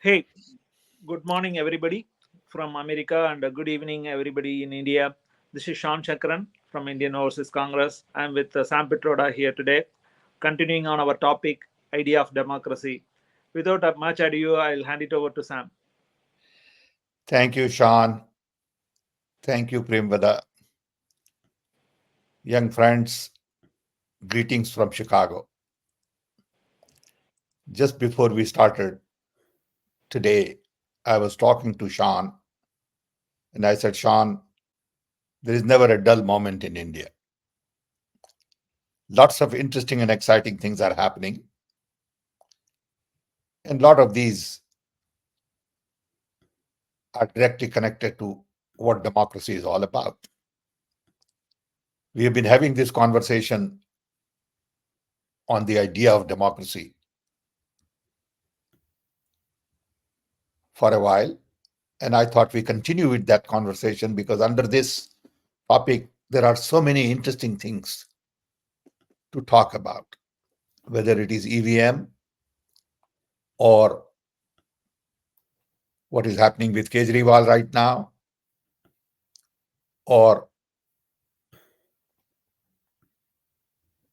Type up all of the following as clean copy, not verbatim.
Hey, good morning, everybody from America, and good evening, everybody in India. This is Sean Chakran from Indian Overseas Congress. I'm with Sam Pitroda here today, continuing on our topic, idea of democracy. Without much ado, I'll hand it over to Sam. Thank you, Sean. Thank you, 𝗂𝗱𝗲. Young friends, greetings from Chicago. Just before we started today, I was talking to Sean, and I said, Sean, there is never a dull moment in India. Lots of interesting and exciting things are happening. And a lot of these are directly connected to what democracy is all about. We have been having this conversation on the idea of democracy for a while. And I thought we continue with that conversation because under this topic, there are so many interesting things to talk about, whether it is EVM or what is happening with Kejriwal right now, or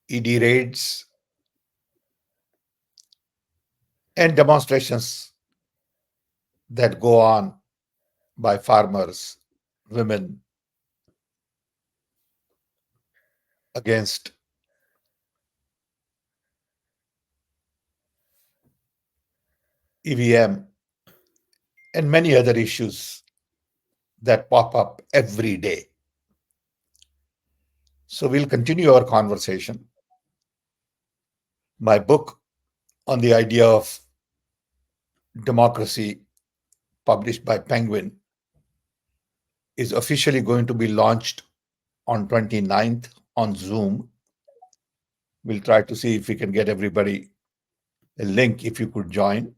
ED raids and demonstrations that go on by farmers, women against EVM and many other issues that pop up every day. So we'll continue our conversation. My book on the idea of democracy, published by Penguin, is officially going to be launched on 29th on Zoom. We'll try to see if we can get everybody a link if you could join.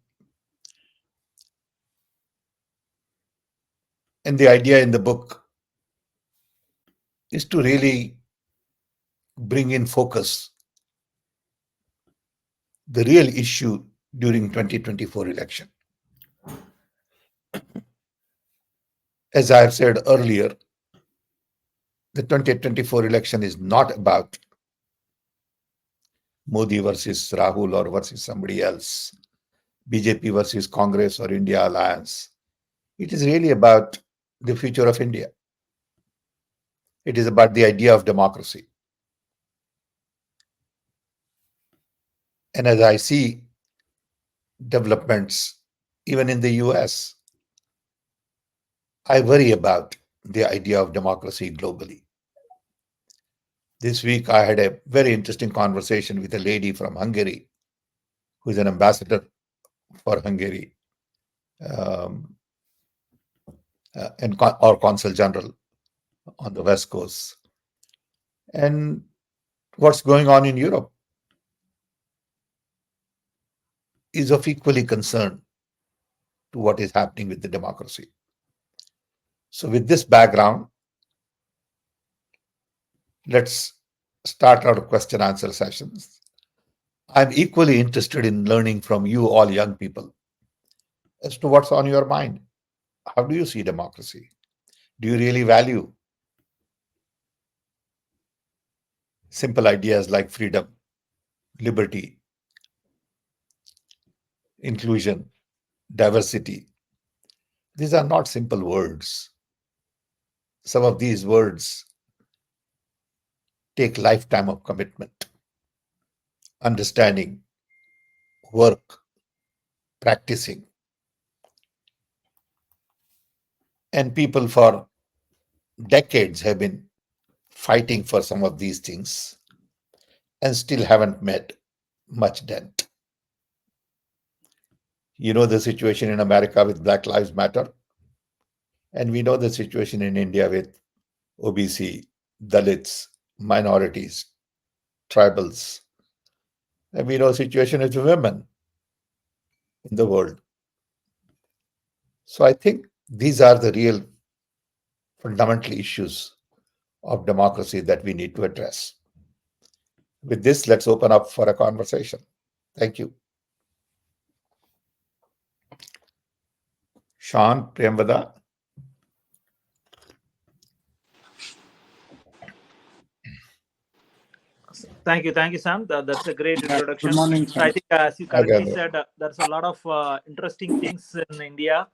And the idea in the book is to really bring in focus the real issue during 2024 election. As I have said earlier, the 2024 election is not about Modi versus Rahul or versus somebody else, BJP versus Congress or India alliance. It is really about the future of India. It is about the idea of democracy. And as I see developments, even in the US, I worry about the idea of democracy globally. This week, I had a very interesting conversation with a lady from Hungary, who is an ambassador for Hungary or consul general on the West Coast. And what's going on in Europe is of equally concern to what is happening with the democracy. So with this background, let's start our question answer sessions. I'm equally interested in learning from you all young people as to what's on your mind. How do you see democracy? Do you really value simple ideas like freedom, liberty, inclusion, diversity? These are not simple words. Some of these words take lifetime of commitment, understanding, work, practicing. And people for decades have been fighting for some of these things and still haven't made much dent. You know the situation in America with Black Lives Matter, and we know the situation in India with OBC, Dalits, minorities, tribals, and we know the situation with women in the world. So I think these are the real fundamental issues of democracy that we need to address. With this, let's open up for a conversation. Thank you. 𝗂𝗲𝗃𝗬𝗀. Thank you, Sam. That's a great introduction. Good morning, So I Sam. think, as you correctly Okay. said, there's a lot of interesting things in India.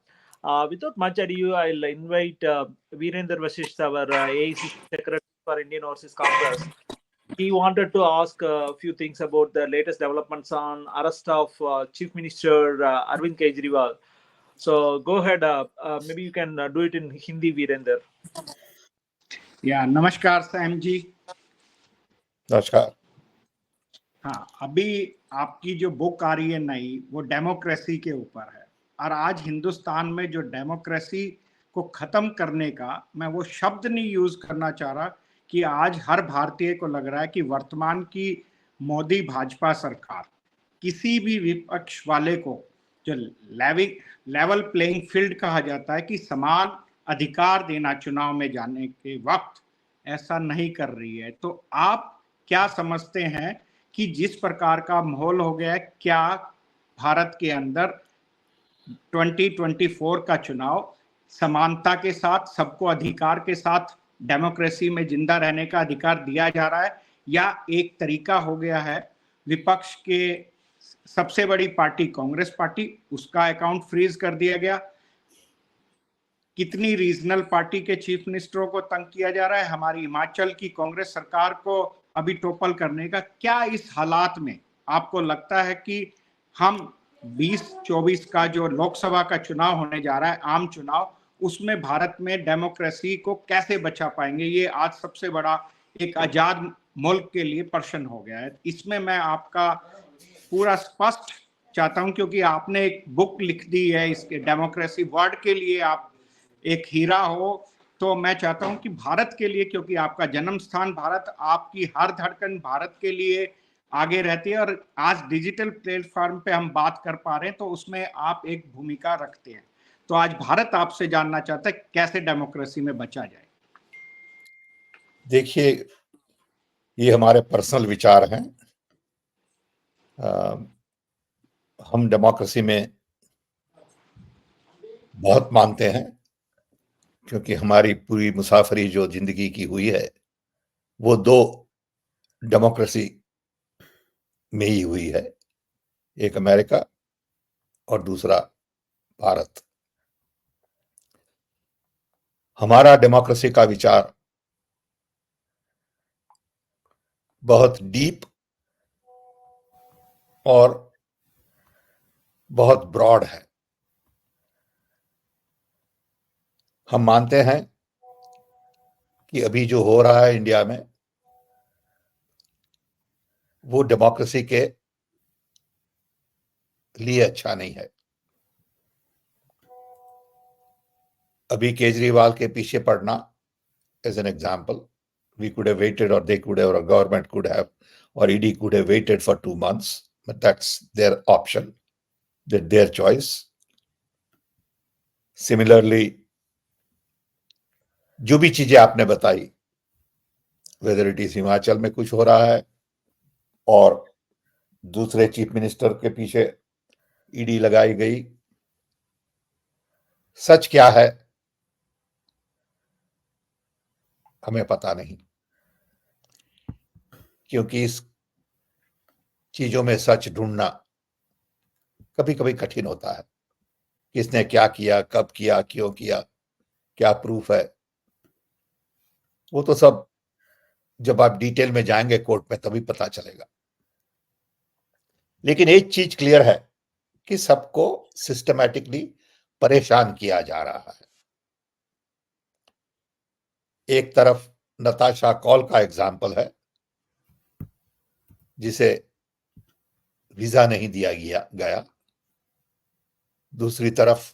Without much ado, I'll invite Virender Vasisht, our AIC Secretary for Indian Overseas Congress. He wanted to ask a few things about the latest developments on arrest of Chief Minister Arvind Kejriwal. So go ahead. Maybe you can do it in Hindi, Virender. या नमस्कार Sam जी. नमस्कार. हाँ, अभी आपकी जो book आ रही है नई, वो डेमोक्रेसी के ऊपर है. और आज हिंदुस्तान में जो डेमोक्रेसी को खत्म करने का, मैं वो शब्द नहीं यूज करना चाह रहा कि आज हर भारतीय को लग रहा है कि वर्तमान की मोदी भाजपा सरकार किसी भी विपक्ष वाले को, जो लेवल प्लेइंग फील्ड कहा जाता है, कि समान अधिकार देना चुनाव में जाने के वक्त, ऐसा नहीं कर रही है. तो आप क्या समझते हैं कि जिस प्रकार का माहौल हो गया है, क्या भारत के अंदर 2024 का चुनाव समानता के साथ, सबको अधिकार के साथ डेमोक्रेसी में जिंदा रहने का अधिकार दिया जा रहा है, या एक तरीका हो गया है विपक्ष के सबसे बड़ी पार्टी कांग्रेस पार्टी, उसका अकाउंट फ्रीज कर दिया गया? कितनी रीजनल पार्टी के चीफ मिनिस्टरों को तंग किया जा रहा है, हमारी हिमाचल की कांग्रेस सरकार को अभी टोपल करने का. क्या इस हालात में आपको लगता है कि हम 2024 का जो लोकसभा का चुनाव होने जा रहा है, आम चुनाव, उसमें भारत में डेमोक्रेसी को कैसे बचा पाएंगे? ये आज सबसे बड़ा एक आजाद मुल्क के लिए प्रश्न हो गया है. इसमें मैं आपका पूरा स्पष्ट चाहता हूं, क्योंकि आपने एक बुक लिख दी है इसके डेमोक्रेसी वर्ड के लिए, आप एक हीरा हो. तो मैं चाहता हूं कि भारत के लिए, क्योंकि आपका जन्म स्थान भारत, आपकी हर धड़कन भारत के लिए आगे रहती है, और आज डिजिटल प्लेटफॉर्म पे हम बात कर पा रहे हैं, तो उसमें आप एक भूमिका रखते हैं. तो आज भारत आपसे जानना चाहता है कैसे डेमोक्रेसी में बचा जाए. देखिए, ये हमारे पर्सनल विचार हैं. हम डेमोक्रेसी में बहुत मानते हैं, क्योंकि हमारी पूरी मुसाफरी जो जिंदगी की हुई है, वो दो डेमोक्रेसी में ही हुई है. एक अमेरिका और दूसरा भारत. हमारा डेमोक्रेसी का विचार बहुत डीप और बहुत ब्रॉड है. हम मानते हैं कि अभी जो हो रहा है इंडिया में, वो डेमोक्रेसी के लिए अच्छा नहीं है. अभी केजरीवाल के पीछे पड़ना, as an example, we could have waited, or they could have, or government could have, or ED could have waited for 2 months, but that's their option, that's their choice. Similarly, जो भी चीजें आपने बताई, whether it is हिमाचल में कुछ हो रहा है और दूसरे चीफ मिनिस्टर के पीछे ईडी लगाई गई, सच क्या है हमें पता नहीं, क्योंकि इस चीजों में सच ढूंढना कभी कभी कठिन होता है. किसने क्या किया, कब किया, क्यों किया, क्या प्रूफ है, वो तो सब जब आप डिटेल में जाएंगे कोर्ट में तभी पता चलेगा. लेकिन एक चीज क्लियर है कि सबको सिस्टमैटिकली परेशान किया जा रहा है. एक तरफ नताशा कॉल का एग्जाम्पल है, जिसे वीजा नहीं दिया गया. दूसरी तरफ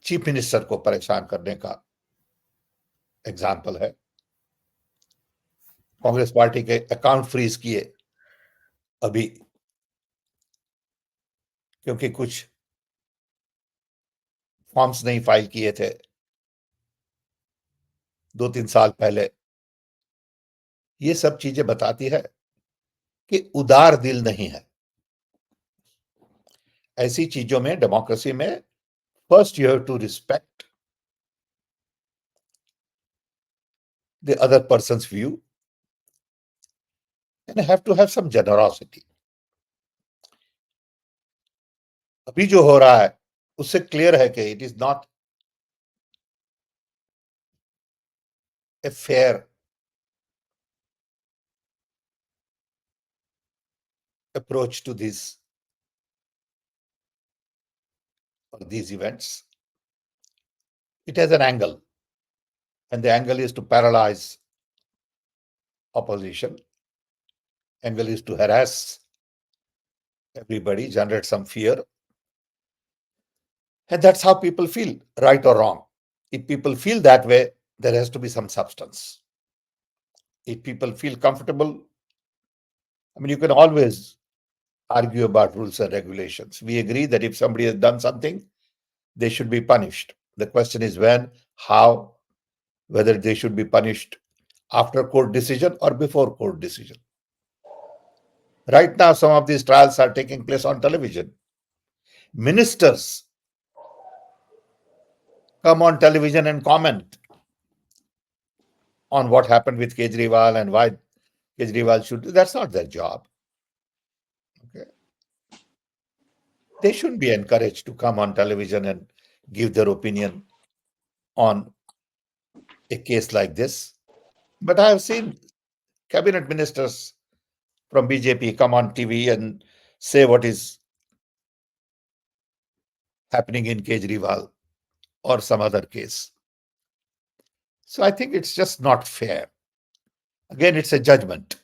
चीफ मिनिस्टर को परेशान करने का एग्जाम्पल है. कांग्रेस पार्टी के अकाउंट फ्रीज किए अभी, क्योंकि कुछ फॉर्म्स नहीं फाइल किए थे 2-3 साल पहले. ये सब चीजें बताती है कि उदार दिल नहीं है. ऐसी चीजों में, डेमोक्रेसी में, first you have to respect the other persons view and have to have some generosity. अभी जो हो रहा है उससे क्लियर है कि it is not a fair approach to these events. It has an angle, and the angle is to paralyze opposition. Angle is to harass everybody, generate some fear, and that's how people feel, right or wrong. If people feel that way, there has to be some substance. If people feel comfortable, I mean, you can always argue about rules and regulations. We agree that if somebody has done something, they should be punished. The question is when, how, whether they should be punished after court decision or before court decision. Right now, some of these trials are taking place on television. Ministers come on television and comment on what happened with Kejriwal and why Kejriwal should. That's not their job. Okay. They shouldn't be encouraged to come on television and give their opinion on a case like this. But I have seen cabinet ministers from BJP come on TV and say what is happening in Kejriwal or some other case. So I think it's just not fair. Again, it's a judgment.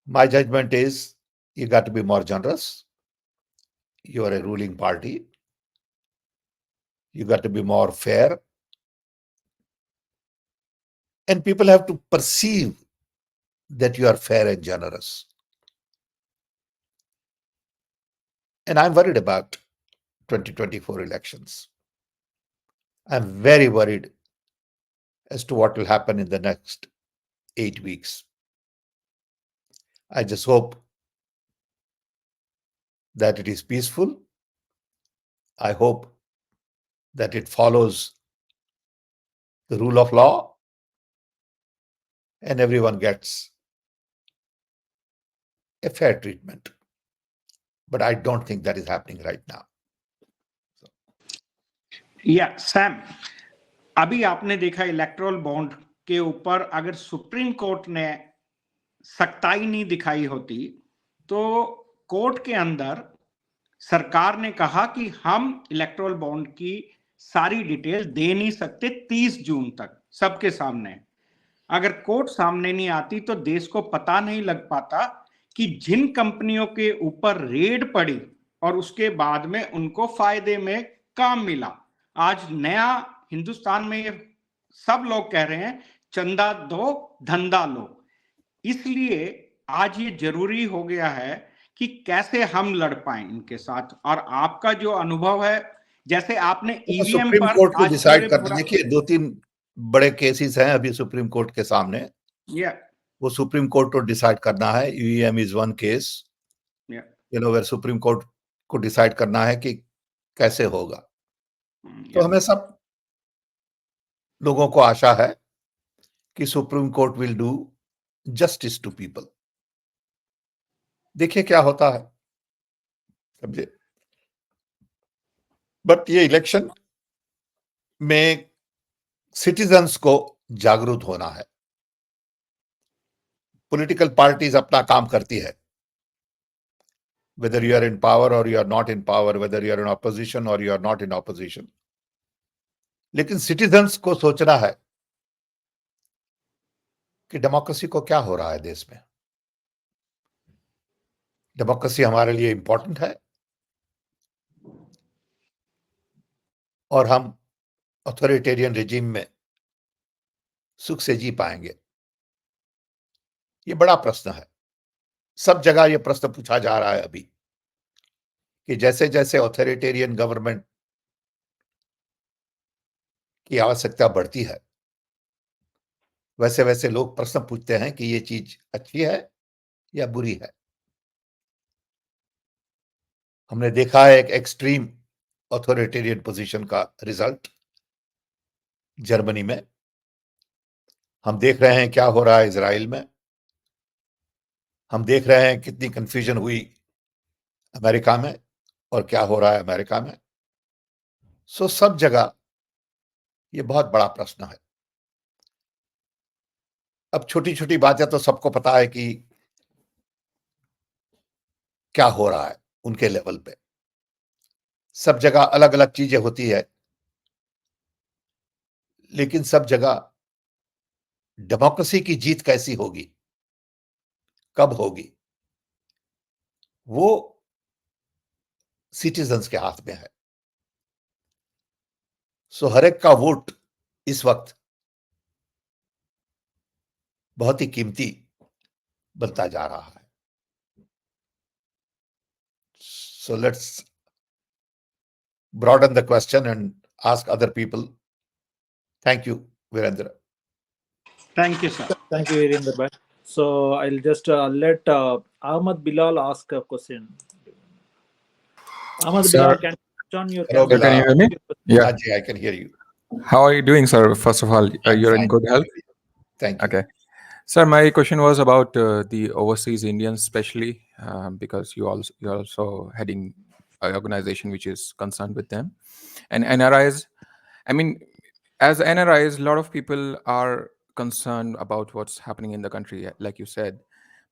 My judgment is you got to be more generous. You are a ruling party. You got to be more fair. And people have to perceive that you are fair and generous. And I'm worried about 2024 elections. I'm very worried as to what will happen in the next 8 weeks. I just hope that it is peaceful. I hope that it follows the rule of law and everyone gets a fair treatment. But I don't think that is happening right now. Sam, अभी आपने देखा electoral bond के ऊपर अगर supreme court ने सख्ताई नहीं दिखाई होती तो कोर्ट के अंदर सरकार ने कहा कि हम इलेक्टोरल बॉन्ड की सारी डिटेल दे नहीं सकते 30 जून तक सबके सामने। अगर कोर्ट सामने नहीं आती तो देश को पता नहीं लग पाता कि जिन कंपनियों के ऊपर रेड पड़ी और उसके बाद में उनको फायदे में काम मिला। आज नया हिंदुस्तान में ये सब लोग कह रहे हैं चंदा दो धंधा लो। इसलिए आज ये जरूरी हो गया है कि कैसे हम लड़ पाए इनके साथ। और आपका जो अनुभव है, जैसे आपने ईवीएम सुप्रीम पर कोर्ट को आज डिसाइड करना, देखिए 2-3 बड़े केसेस हैं अभी सुप्रीम कोर्ट के सामने। वो सुप्रीम कोर्ट को डिसाइड करना है। EVM is one case, where supreme court को डिसाइड करना है कि कैसे होगा। तो हमें सब लोगों को आशा है कि supreme court will do justice to people. देखिए क्या होता है, समझे। बट ये इलेक्शन में सिटीजन्स को जागरूक होना है। पॉलिटिकल पार्टीज अपना काम करती है, whether you are in power or you are not in power, whether you are in opposition or you are not in opposition. लेकिन सिटीजन्स को सोचना है कि डेमोक्रेसी को क्या हो रहा है देश में। डेमोक्रेसी हमारे लिए इंपॉर्टेंट है और हम ऑथोरिटेरियन रिजीम में सुख से जी पाएंगे। ये बड़ा प्रश्न है। सब जगह ये प्रश्न पूछा जा रहा है अभी कि जैसे जैसे ऑथोरिटेरियन गवर्नमेंट की आवश्यकता बढ़ती है, वैसे वैसे लोग प्रश्न पूछते हैं कि ये चीज अच्छी है या बुरी है। हमने देखा है एक एक्सट्रीम ऑथोरिटेरियन पोजीशन का रिजल्ट जर्मनी में। हम देख रहे हैं क्या हो रहा है इजराइल में। हम देख रहे हैं कितनी कंफ्यूजन हुई अमेरिका में और क्या हो रहा है अमेरिका में। सो सब जगह ये बहुत बड़ा प्रश्न है। अब छोटी छोटी बातें तो सबको पता है कि क्या हो रहा है उनके लेवल पे। सब जगह अलग अलग चीजें होती है, लेकिन सब जगह डेमोक्रेसी की जीत कैसी होगी, कब होगी, वो सिटीजन्स के हाथ में है। सो हर एक का वोट इस वक्त बहुत ही कीमती बनता जा रहा है। So let's broaden the question and ask other people. Thank you, Virendra. Thank you, sir. Thank you, Virendra bhai. So I'll just let 𝗂𝗲𝗺𝗰𝗆 ask a question. 𝗂𝗲𝗺𝗃, Sir, can you turn on your Hello, camera? can you Bilal. hear me? Yeah. Haji, I can hear you. How are you doing, sir? First of all, I'm you're in fine. good health? Thank you. Okay. Sir, my question was about the overseas Indians, especially because you're also heading an organization which is concerned with them. And NRIs, I mean, as NRIs, a lot of people are concerned about what's happening in the country, like you said,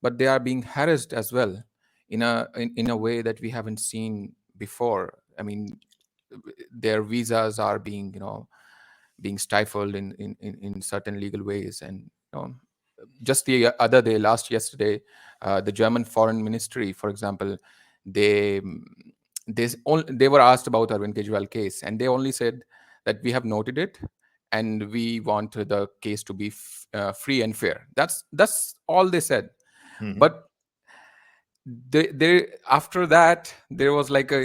but they are being harassed as well in a way that we haven't seen before. I mean, their visas are being stifled in certain legal ways, and just the other day, yesterday, the German foreign ministry, for example, they they were asked about Arvind Kejriwal case, and they only said that we have noted it and we want the case to be free and fair. That's all they said. Mhm. But they after that there was like a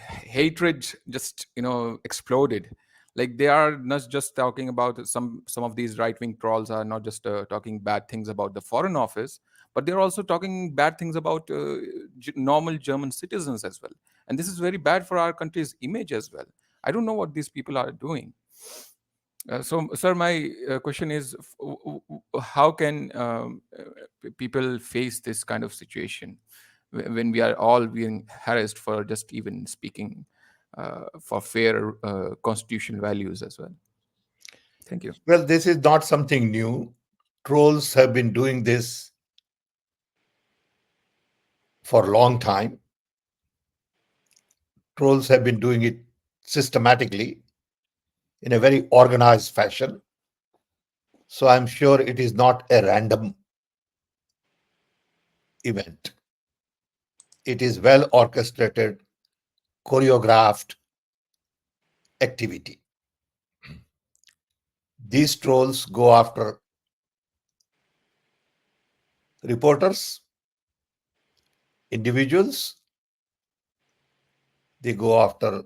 hatred just exploded. Like they are not just talking about some of these right-wing trolls are not just talking bad things about the foreign office, but they're also talking bad things about normal German citizens as well. And this is very bad for our country's image as well. I don't know what these people are doing. So, sir, my question is, how can people face this kind of situation when we are all being harassed for just even speaking for fair constitutional values as well? Thank you. Well, this is not something new. Trolls have been doing this for a long time. Trolls have been doing it systematically in a very organized fashion. So I'm sure it is not a random event. It is well orchestrated, choreographed activity. These trolls go after reporters, individuals, they go after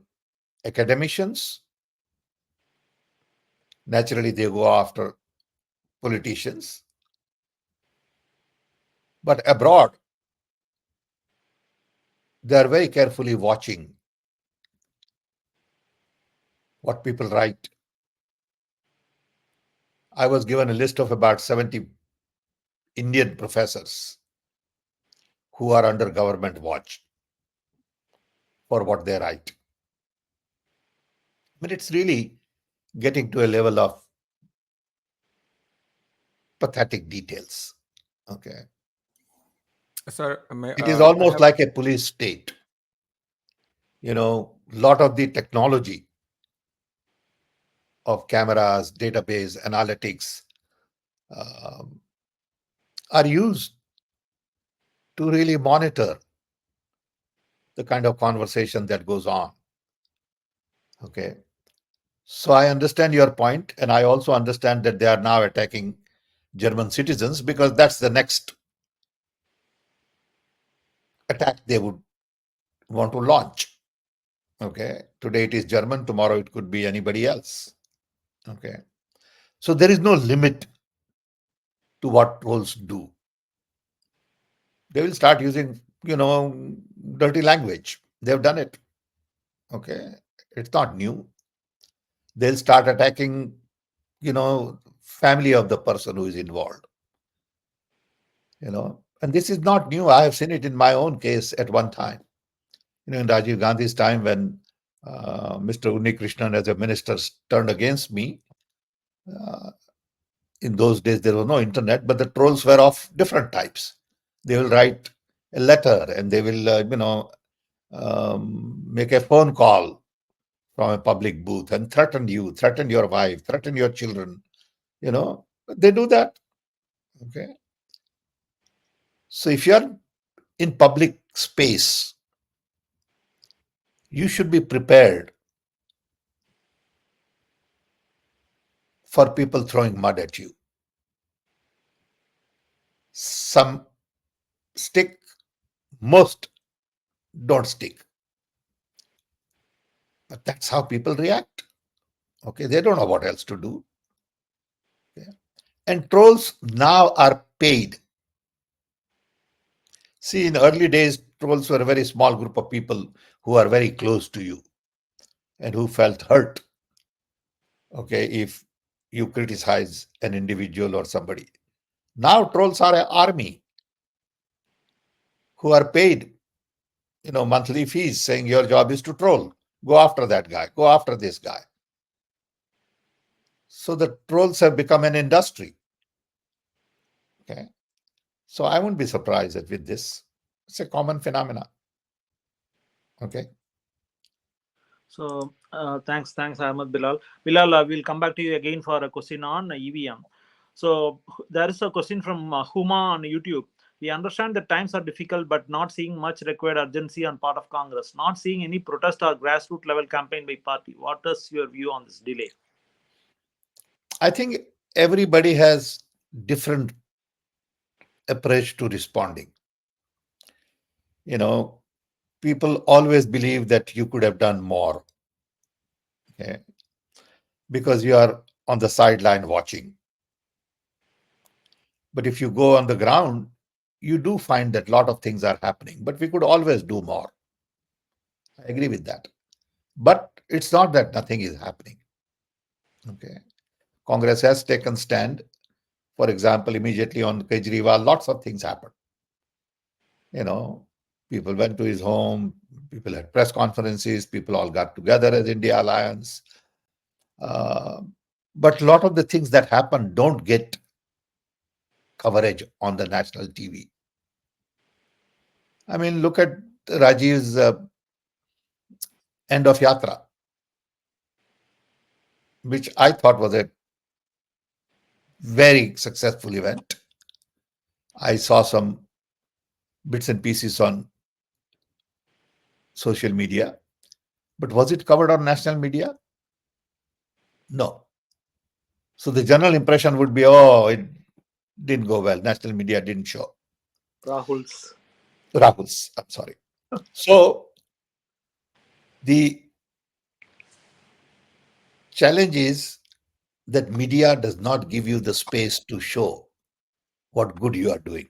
academicians, naturally they go after politicians. But abroad, they are very carefully watching what people write. I was given a list of about 70 Indian professors who are under government watch for what they write. But it's really getting to a level of pathetic details. Okay. Sir, It is almost like a police state. Lot of the technology of cameras, database, analytics are used to really monitor the kind of conversation that goes on. Okay. So I understand your point, and I also understand that they are now attacking German citizens because that's the next attack they would want to launch. Okay. Today it is German, tomorrow it could be anybody else. Okay. So there is no limit to what trolls do. They will start using, dirty language. They've done it. Okay. It's not new. They'll start attacking, family of the person who is involved. And this is not new. I have seen it in my own case at one time. In Rajiv Gandhi's time, when Mr. Unnikrishnan as a minister turned against me, in those days there was no internet, but the trolls were of different types. They will write a letter and they will, make a phone call from a public booth and threaten you, threaten your wife, threaten your children. They do that. Okay. So if you're in public space, you should be prepared for people throwing mud at you. Some stick, most don't stick. But that's how people react. Okay, they don't know what else to do. Okay. And trolls now are paid. See, in early days, trolls were a very small group of people who are very close to you and who felt hurt, okay, if you criticize an individual or somebody. Now trolls are an army who are paid, monthly fees, saying your job is to troll. Go after that guy. Go after this guy. So the trolls have become an industry. Okay. So I wouldn't be surprised that with this. It's a common phenomenon. Okay. So thanks, Ahmed Bilal. Bilal, we'll come back to you again for a question on EVM. So there is a question from Huma on YouTube. We understand that times are difficult, but not seeing much required urgency on part of Congress. Not seeing any protest or grassroots level campaign by party. What is your view on this delay? I think everybody has different approach to responding. People always believe that you could have done more. Okay. Because you are on the sideline watching. But if you go on the ground, you do find that a lot of things are happening, but we could always do more. I agree with that. But it's not that nothing is happening. Okay. Congress has taken stand. For example, immediately on Kejriwal, lots of things happened. People went to his home, people had press conferences, people all got together as India Alliance. But a lot of the things that happen don't get coverage on the national TV. I mean, look at Rajiv's end of Yatra, which I thought was a very successful event. I saw some bits and pieces on social media, but was it covered on national media? No. So the general impression would be, oh, it didn't go well. National media didn't show. Rahul's, I'm sorry. So the challenge is that media does not give you the space to show what good you are doing.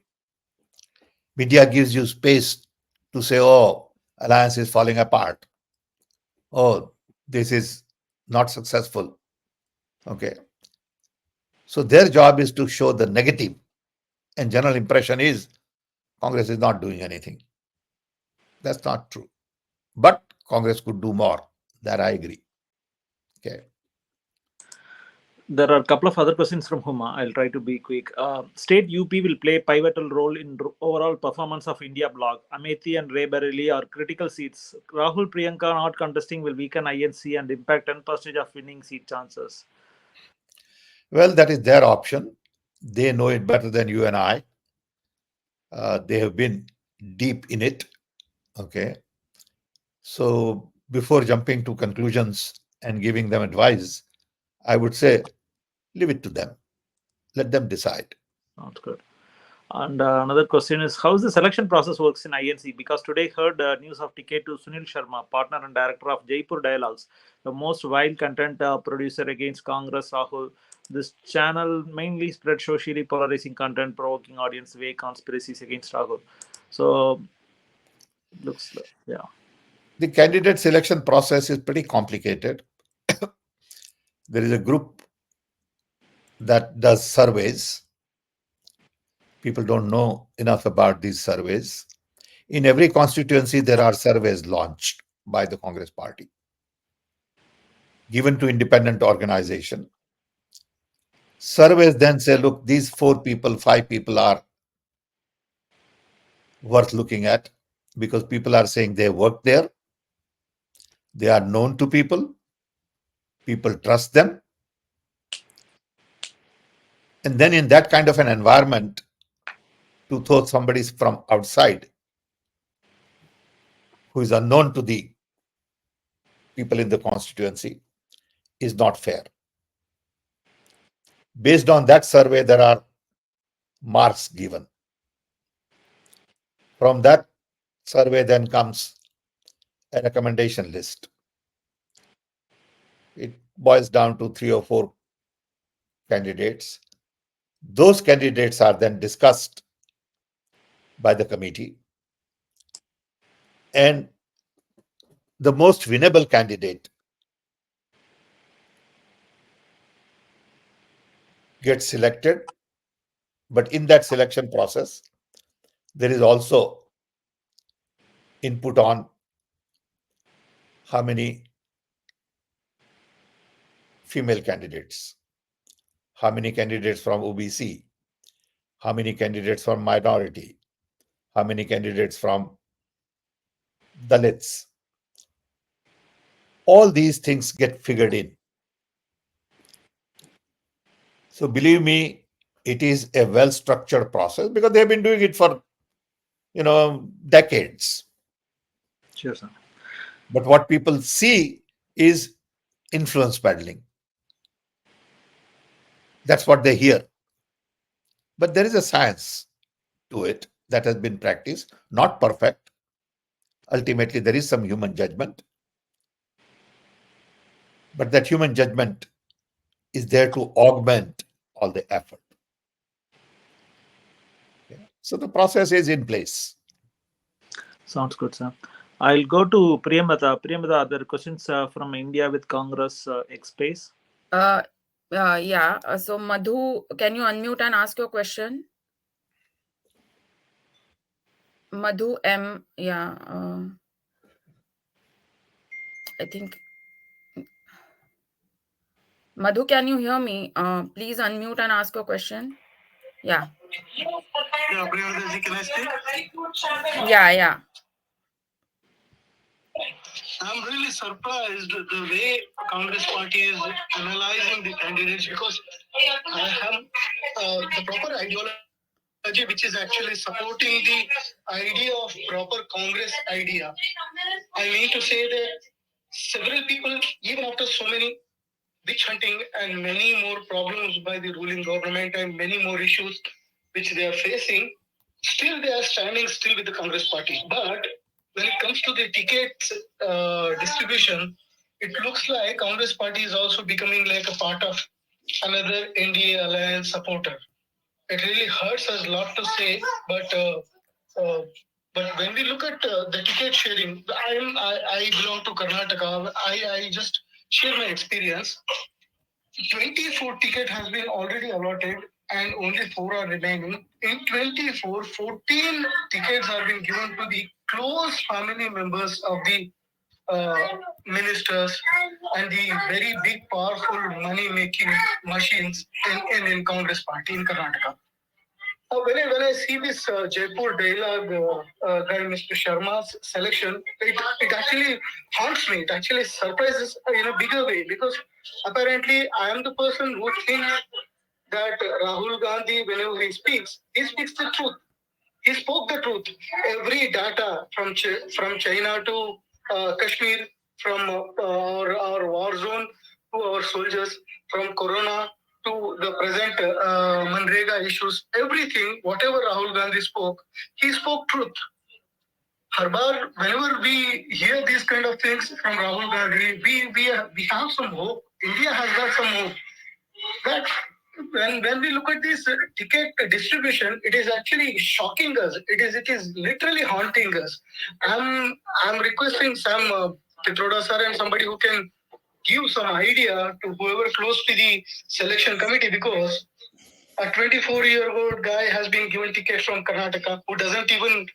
Media gives you space to say, oh, alliance is falling apart. Oh, this is not successful. Okay. So their job is to show the negative. And general impression is Congress is not doing anything. That's not true. But Congress could do more. That I agree. Okay. There are a couple of other questions from Huma. I'll try to be quick. State UP will play a pivotal role in overall performance of India bloc. Amethi and Rae-Bareli are critical seats. Rahul Priyanka not contesting will weaken INC and impact 10% of winning seat chances. Well, that is their option. They know it better than you and I. They have been deep in it. Okay. So before jumping to conclusions and giving them advice, I would say, leave it to them. Let them decide. Sounds good. And another question is, how is the selection process works in INC? Because today heard news of ticket to Sunil Sharma, partner and director of Jaipur Dialogues, the most wild content producer against Congress, Rahul. This channel mainly spread socially polarizing content, provoking audience way conspiracies against Rahul. So, looks like, yeah. The candidate selection process is pretty complicated. There is a group that does surveys. People don't know enough about these surveys. In every constituency, there are surveys launched by the Congress Party, given to independent organization. Surveys then say, look, these 4 people, 5 people are worth looking at because people are saying they work there. They are known to people. People trust them. And then in that kind of an environment, to throw somebody from outside who is unknown to the people in the constituency is not fair. Based on that survey, there are marks given. From that survey then comes a recommendation list. It boils down to 3 or 4 candidates. Those candidates are then discussed by the committee, and the most winnable candidate gets selected. But in that selection process, there is also input on how many female candidates, how many candidates from OBC, how many candidates from minority, how many candidates from Dalits. All these things get figured in. So believe me, it is a well-structured process because they've been doing it for, decades. Sure, sir. But what people see is influence peddling. That's what they hear. But there is a science to it that has been practiced, not perfect. Ultimately, there is some human judgment. But that human judgment is there to augment all the effort. Okay. So the process is in place. Sounds good, sir. I'll go to 𝗂𝗲𝗺. 𝗂𝗲𝗺, are there questions from India with Congress X Space? Yeah. So Madhu, can you unmute and ask your question? Madhu M. Yeah. I think. Madhu, can you hear me? Please unmute and ask your question. Yeah. Yeah, Priyanka, can I speak? Yeah. I'm really surprised the way Congress party is analyzing the candidates because I have the proper ideology which is actually supporting the idea of proper Congress idea. I mean to say that several people, even after so many witch hunting and many more problems by the ruling government and many more issues which they are facing, still they are standing still with the Congress party. But when it comes to the tickets distribution, it looks like Congress party is also becoming like a part of another NDA alliance supporter. It really hurts us a lot to say, but when we look at the ticket sharing, I belong to Karnataka. I just share my experience. 24 ticket has been already allotted and only 4 are remaining. In 24, 14 tickets have been given to the close family members of the ministers and the very big powerful money making machines in Congress party in Karnataka. When I see this Jaipur dialogue guy, Mr. Sharma's selection, it actually haunts me. It actually surprises in a bigger way because apparently I am the person who thinks that Rahul Gandhi, whenever he speaks the truth. He spoke the truth. Every data from China to Kashmir, from our war zone to our soldiers, from Corona to the present Manrega issues, everything, whatever Rahul Gandhi spoke, he spoke truth. Harbar, whenever we hear these kind of things from Rahul Gandhi, we have some hope. India has got some hope that when we look at this ticket distribution, it is actually shocking us. It is literally haunting us. I'm requesting some Pitroda sir and somebody who can give some idea to whoever close to the selection committee, because a 24-year-old guy has been given ticket from Karnataka who doesn't even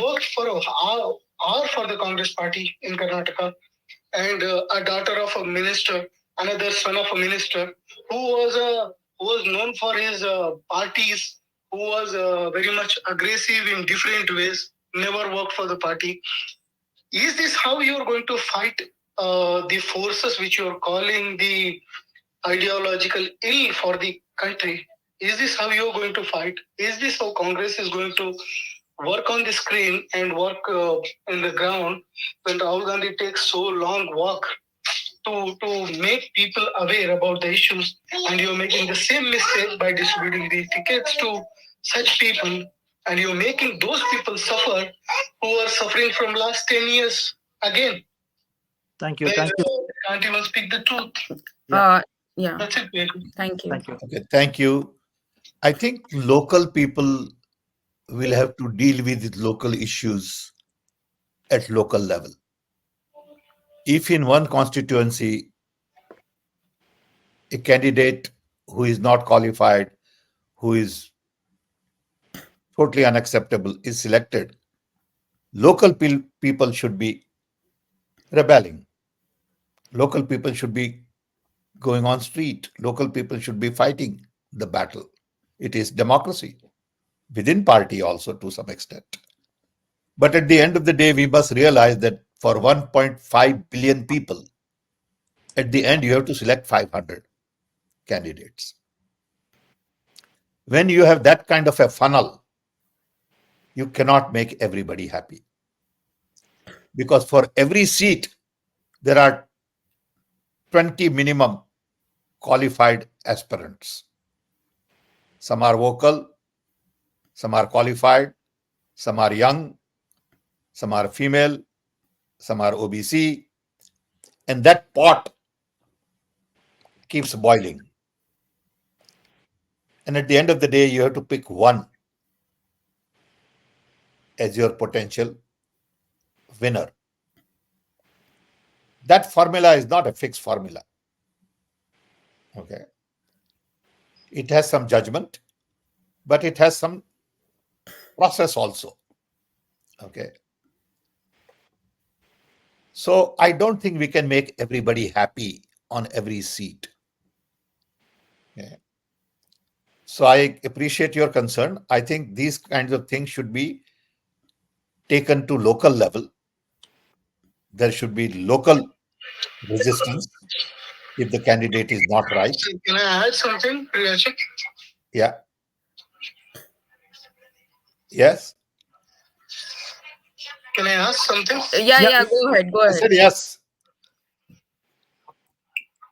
work for a hour for the Congress party in Karnataka, and a daughter of a minister, another son of a minister, who was known for his parties, who was very much aggressive in different ways, never worked for the party. Is this how you are going to fight the forces which you are calling the ideological ill for the country? Is this how you are going to fight? Is this how Congress is going to work on the screen and work in the ground when Rahul Gandhi takes so long walk to make people aware about the issues, and you're making the same mistake by distributing the tickets to such people, and you're making those people suffer who are suffering from last 10 years again. Thank you. Thank you. Can't even speak the truth. Yeah. That's it. Thank you. Thank you. Okay, thank you. I think local people will have to deal with local issues at local level. If in one constituency, a candidate who is not qualified, who is totally unacceptable, is selected, local people should be rebelling. Local people should be going on street. Local people should be fighting the battle. It is democracy within party also to some extent. But at the end of the day, we must realize that for 1.5 billion people, at the end, you have to select 500 candidates. When you have that kind of a funnel, you cannot make everybody happy. Because for every seat, there are 20 minimum qualified aspirants. Some are vocal, some are qualified, some are young, some are female, some are OBC, and that pot keeps boiling. And at the end of the day, you have to pick one as your potential winner. That formula is not a fixed formula. Okay. It has some judgment, but it has some process also. Okay. So I don't think we can make everybody happy on every seat. Okay. So I appreciate your concern. I think these kinds of things should be taken to local level. There should be local resistance if the candidate is not right. Can I add something, Priyachik? Yeah. Yes. Can I ask something? Yeah. Go ahead. I said yes.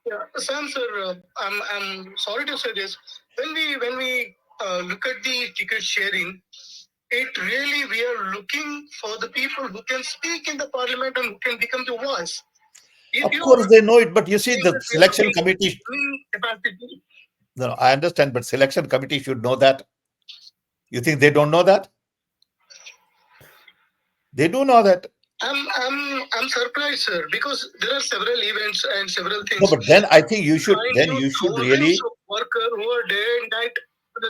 Yeah, Sam sir, I'm sorry to say this. When we look at the ticket sharing, it really, we are looking for the people who can speak in the parliament and who can become the voice. Of course they know it, but you see the selection committee. Capacity. No, I understand, but selection committee should know that. You think they don't know that? They do know that. I'm surprised, sir, because there are several events and several things. No, but then I think you should really worker who are day and night.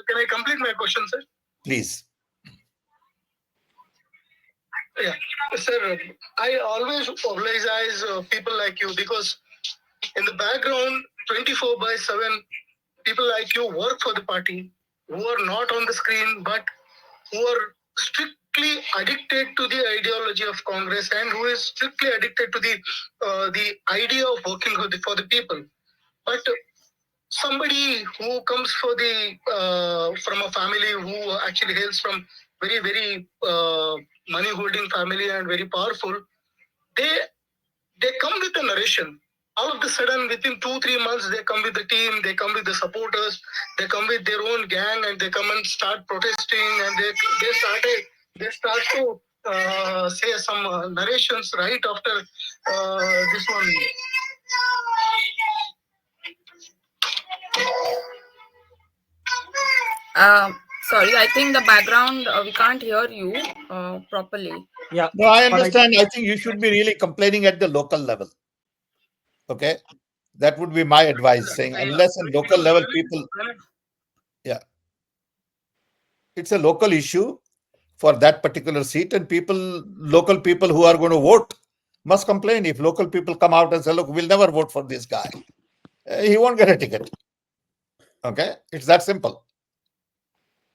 Can I complete my question, sir? Please. Yeah, sir. I always apologize people like you, because in the background, 24/7, people like you work for the party, who are not on the screen, but who are strictly addicted to the ideology of Congress, and who is strictly addicted to the idea of working for the people. But somebody who comes from a family who actually hails from very money holding family and very powerful, they come with a narration. All of a sudden, within 2-3 months, they come with the team, they come with the supporters, they come with their own gang, and they come and start protesting, and they start to say some narrations right after this one. Sorry, I think the background, we can't hear you properly. Yeah. No, I but understand. I think you should be really complaining at the local level. Okay. That would be my advice, saying unless at local level people, yeah, it's a local issue for that particular seat, and local people who are going to vote must complain. If local people come out and say, look, we'll never vote for this guy, he won't get a ticket. Okay. It's that simple.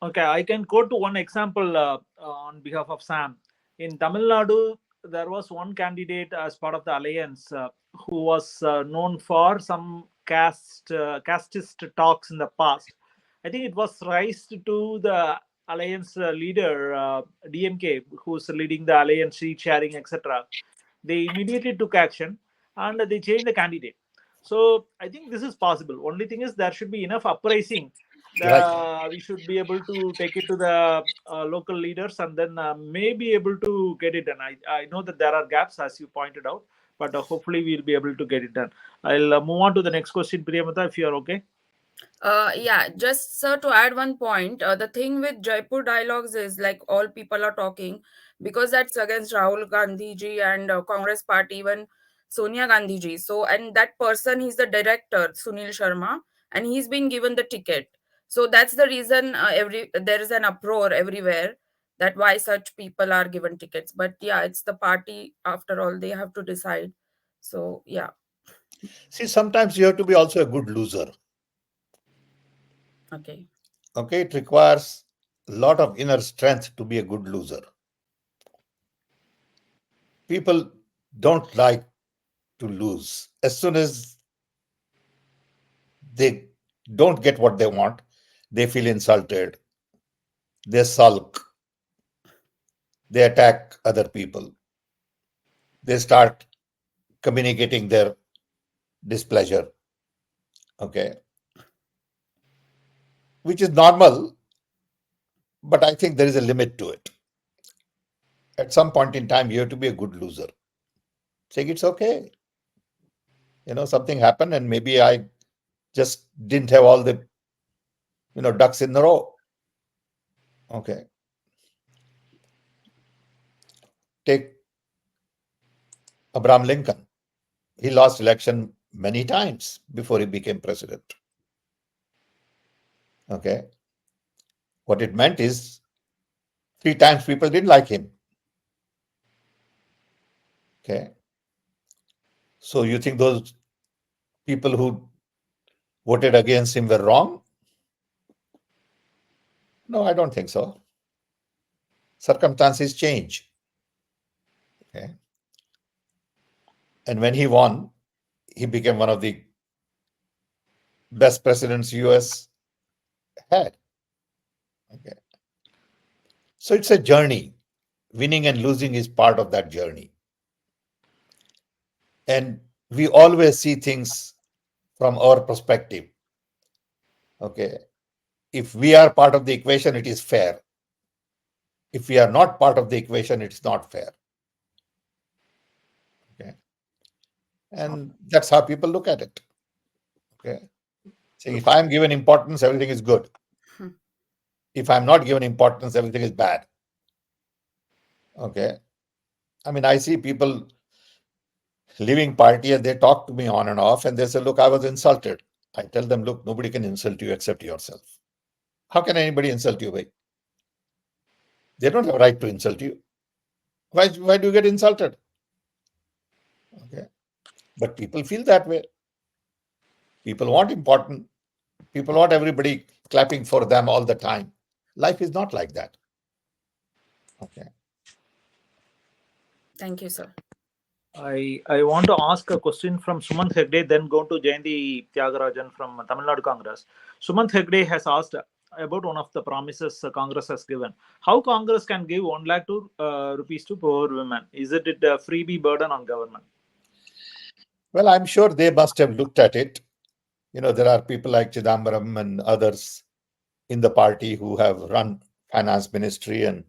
Okay, I can quote one example on behalf of Sam. In Tamil Nadu, there was one candidate as part of the alliance who was known for some casteist talks in the past. I think it was raised to the alliance leader, DMK, who's leading the alliance, seat sharing, etc. They immediately took action and they changed the candidate. So I think this is possible. Only thing is there should be enough uprising. Right. We should be able to take it to the local leaders and then may be able to get it done. I know that there are gaps, as you pointed out, but hopefully we'll be able to get it done. I'll move on to the next question, Priyamata, if you are okay. Yeah, just sir, to add one point, the thing with Jaipur dialogues is like all people are talking because that's against Rahul Gandhi ji and Congress party, even Sonia Gandhi ji. So, and that person, he's the director, Sunil Sharma, and he's been given the ticket. So that's the reason there is an uproar everywhere that why such people are given tickets. But yeah, it's the party after all; they have to decide. So yeah, See, sometimes you have to be also a good loser. okay. Okay. It requires a lot of inner strength to be a good loser. People don't like to lose. As soon as they don't get what they want, they feel insulted, they sulk, they attack other people, they start communicating their displeasure. Okay. Which is normal, but I think there is a limit to it. At some point in time, you have to be a good loser. Saying it's okay. Something happened and maybe I just didn't have all the, ducks in the row. Okay. Take Abraham Lincoln. He lost election many times before he became president. Okay. What it meant is 3 times people didn't like him. Okay. So you think those people who voted against him were wrong? No, I don't think so. Circumstances change. Okay. And when he won, he became one of the best presidents US had. Okay. So it's a journey. Winning and losing is part of that journey. And we always see things from our perspective. Okay. If we are part of the equation, it is fair. If we are not part of the equation, it's not fair. Okay. And that's how people look at it. Okay. So if I'm given importance, everything is good. If I'm not given importance, everything is bad. Okay. I mean, I see people leaving party and they talk to me on and off and they say, look, I was insulted. I tell them, look, nobody can insult you except yourself. How can anybody insult you? Bhai? They don't have a right to insult you. Why do you get insulted? Okay. But people feel that way. People want important. People want everybody clapping for them all the time. Life is not like that. Okay. Thank you, sir. I want to ask a question from Sumant Hegde, then go to Jayanti Tyagarajan from Tamil Nadu Congress. Sumant Hegde has asked about one of the promises Congress has given. How Congress can give 1 lakh rupees to poor women? Is it a freebie burden on government? Well, I'm sure they must have looked at it. There are people like Chidambaram and others in the party who have run finance ministry and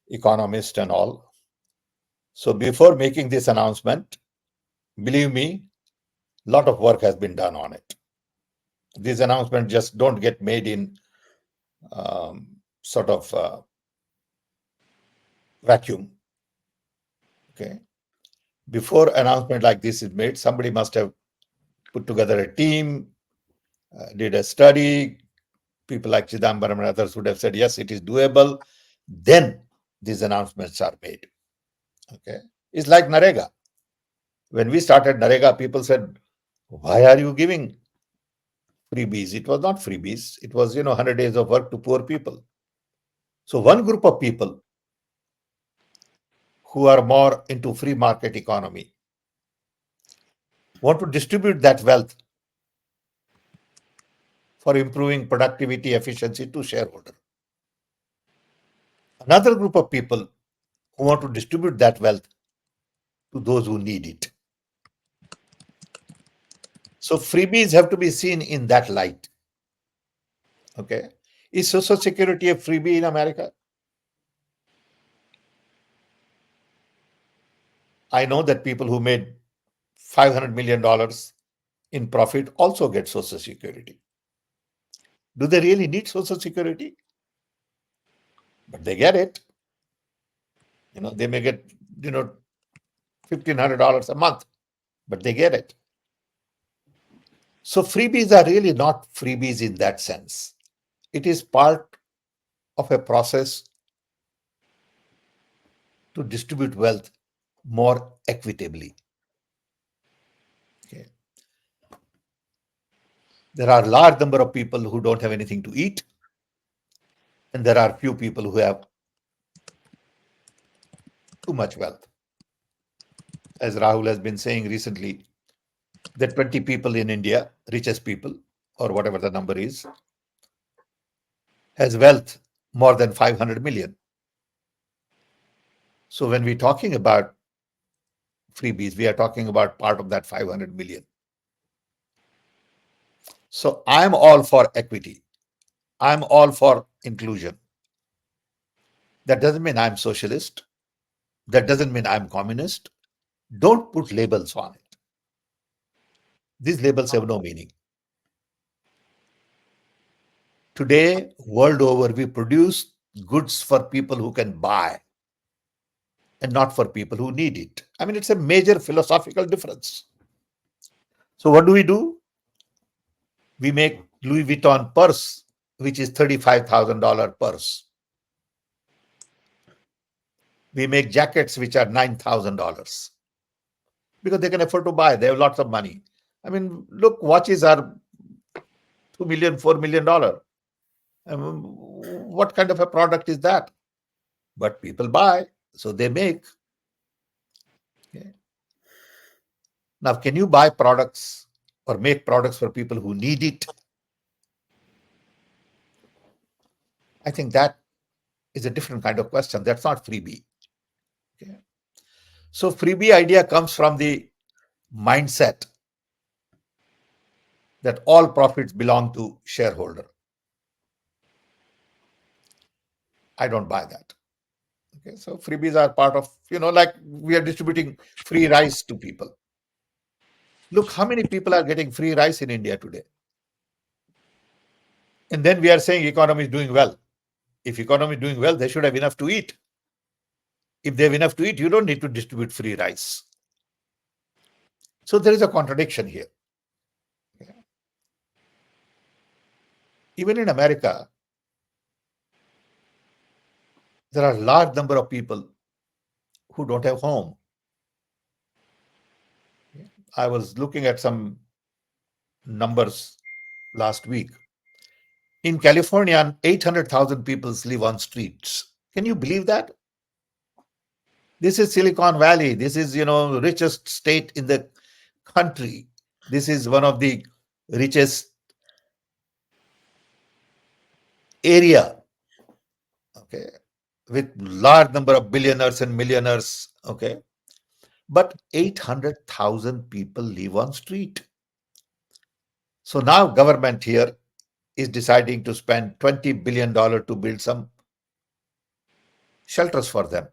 economist and all. So before making this announcement, believe me, a lot of work has been done on it. These announcements just don't get made in sort of vacuum. Okay. Before announcement like this is made, somebody must have put together a team, did a study. People like 𝗂𝗲𝗺𝗰𝗆 and others would have said, yes, it is doable. Then these announcements are made. Okay. It's like Narega. When we started Narega, people said, why are you giving freebies? It was not freebies. It was, 100 days of work to poor people. So one group of people who are more into free market economy want to distribute that wealth for improving productivity, efficiency to shareholder. Another group of people who want to distribute that wealth to those who need it. So freebies have to be seen in that light. Okay. Is Social Security a freebie in America? I know that people who made $500 million in profit also get Social Security. Do they really need Social Security? But they get it. They may get, $1,500 a month, but they get it. So freebies are really not freebies in that sense. It is part of a process to distribute wealth more equitably. Okay. There are a large number of people who don't have anything to eat, and there are few people who have too much wealth. As Rahul has been saying recently, the 20 people in India, richest people, or whatever the number is, has wealth more than 500 million. So when we're talking about freebies, we are talking about part of that 500 million. So I'm all for equity. I'm all for inclusion. That doesn't mean I'm socialist. That doesn't mean I'm communist. Don't put labels on it. These labels have no meaning. Today, world over, we produce goods for people who can buy and not for people who need it. I mean, it's a major philosophical difference. So what do? We make Louis Vuitton purse, which is $35,000 purse. We make jackets which are $9,000 because they can afford to buy. They have lots of money. I mean, look, watches are $2 million, $4 million. What kind of a product is that? But people buy, so they make. Okay. Now, can you buy products or make products for people who need it? I think that is a different kind of question. That's not freebie. Okay. So freebie idea comes from the mindset that all profits belong to shareholder. I don't buy that. Okay, so freebies are part of, like we are distributing free rice to people. Look, how many people are getting free rice in India today? And then we are saying economy is doing well. If economy is doing well, they should have enough to eat. If they have enough to eat, you don't need to distribute free rice. So there is a contradiction here. Okay. Even in America, there are a large number of people who don't have home. I was looking at some numbers last week. In California, 800,000 people live on streets. Can you believe that? This is Silicon Valley. This is, richest state in the country. This is one of the richest area, okay, with large number of billionaires and millionaires, okay. But 800,000 people live on street. So now government here is deciding to spend $20 billion to build some shelters for them.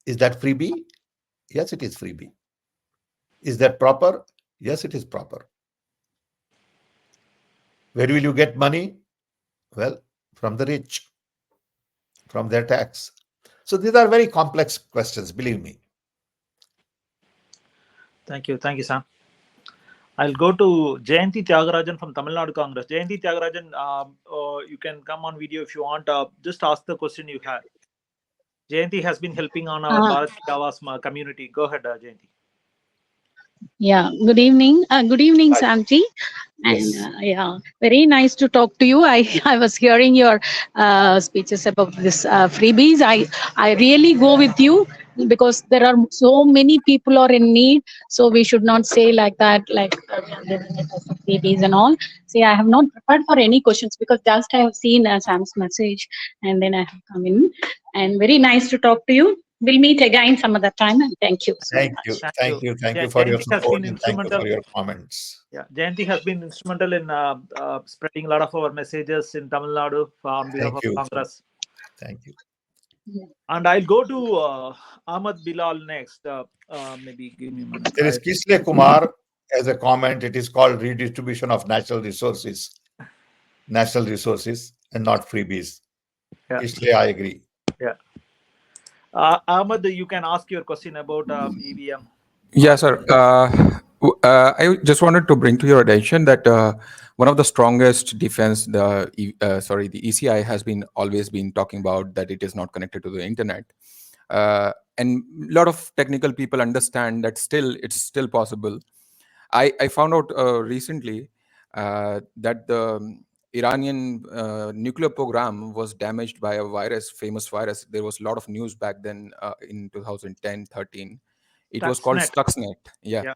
Is that freebie? Yes, it is freebie. Is that proper? Yes, it is proper. Where will you get money? Well, from the rich, from their tax? So these are very complex questions, believe me. Thank you, Sam. I'll go to Jayanti Tyagarajan from Tamil Nadu Congress. Jayanti Tyagarajan, you can come on video if you want. Just ask the question you have. Jayanti has been helping on our Bharat Awas community. Go ahead, Jayanti. Yeah, good evening. Good evening, Hi. Samji. And Yes. yeah, very nice to talk to you. I was hearing your speeches about this freebies. I really go with you because there are so many people are in need. So we should not say like that, like we are giving it as a freebies and all. See, I have not prepared for any questions because just I have seen Sam's message and then I have come in. And very nice to talk to you. We'll meet again some other time. And thank you so Thank much. you. Thank you. Thank you Yeah, for your Jayanti has support been and thank you instrumental. for your comments. Yeah, Jayanti has been instrumental in spreading a lot of our messages in Tamil Nadu on behalf Thank of you. Congress. Thank you. And I'll go to Ahmed Bilal next. Maybe give me a minute. There is 𝗂𝗲𝗃 as a comment. It is called redistribution of natural resources, and not freebies. Yeah. 𝗂𝗲𝗃, I agree. Yeah. Ahmed, you can ask your question about EVM. Yeah, sir. I just wanted to bring to your attention that one of the strongest defense the 𝗂𝗲𝗃 has been always been talking about, that it is not connected to the internet, and a lot of technical people understand that it's still possible. I found out recently that the Iranian nuclear program was damaged by a famous virus. There was a lot of news back then in 2010-13. It was called Stuxnet. Yeah.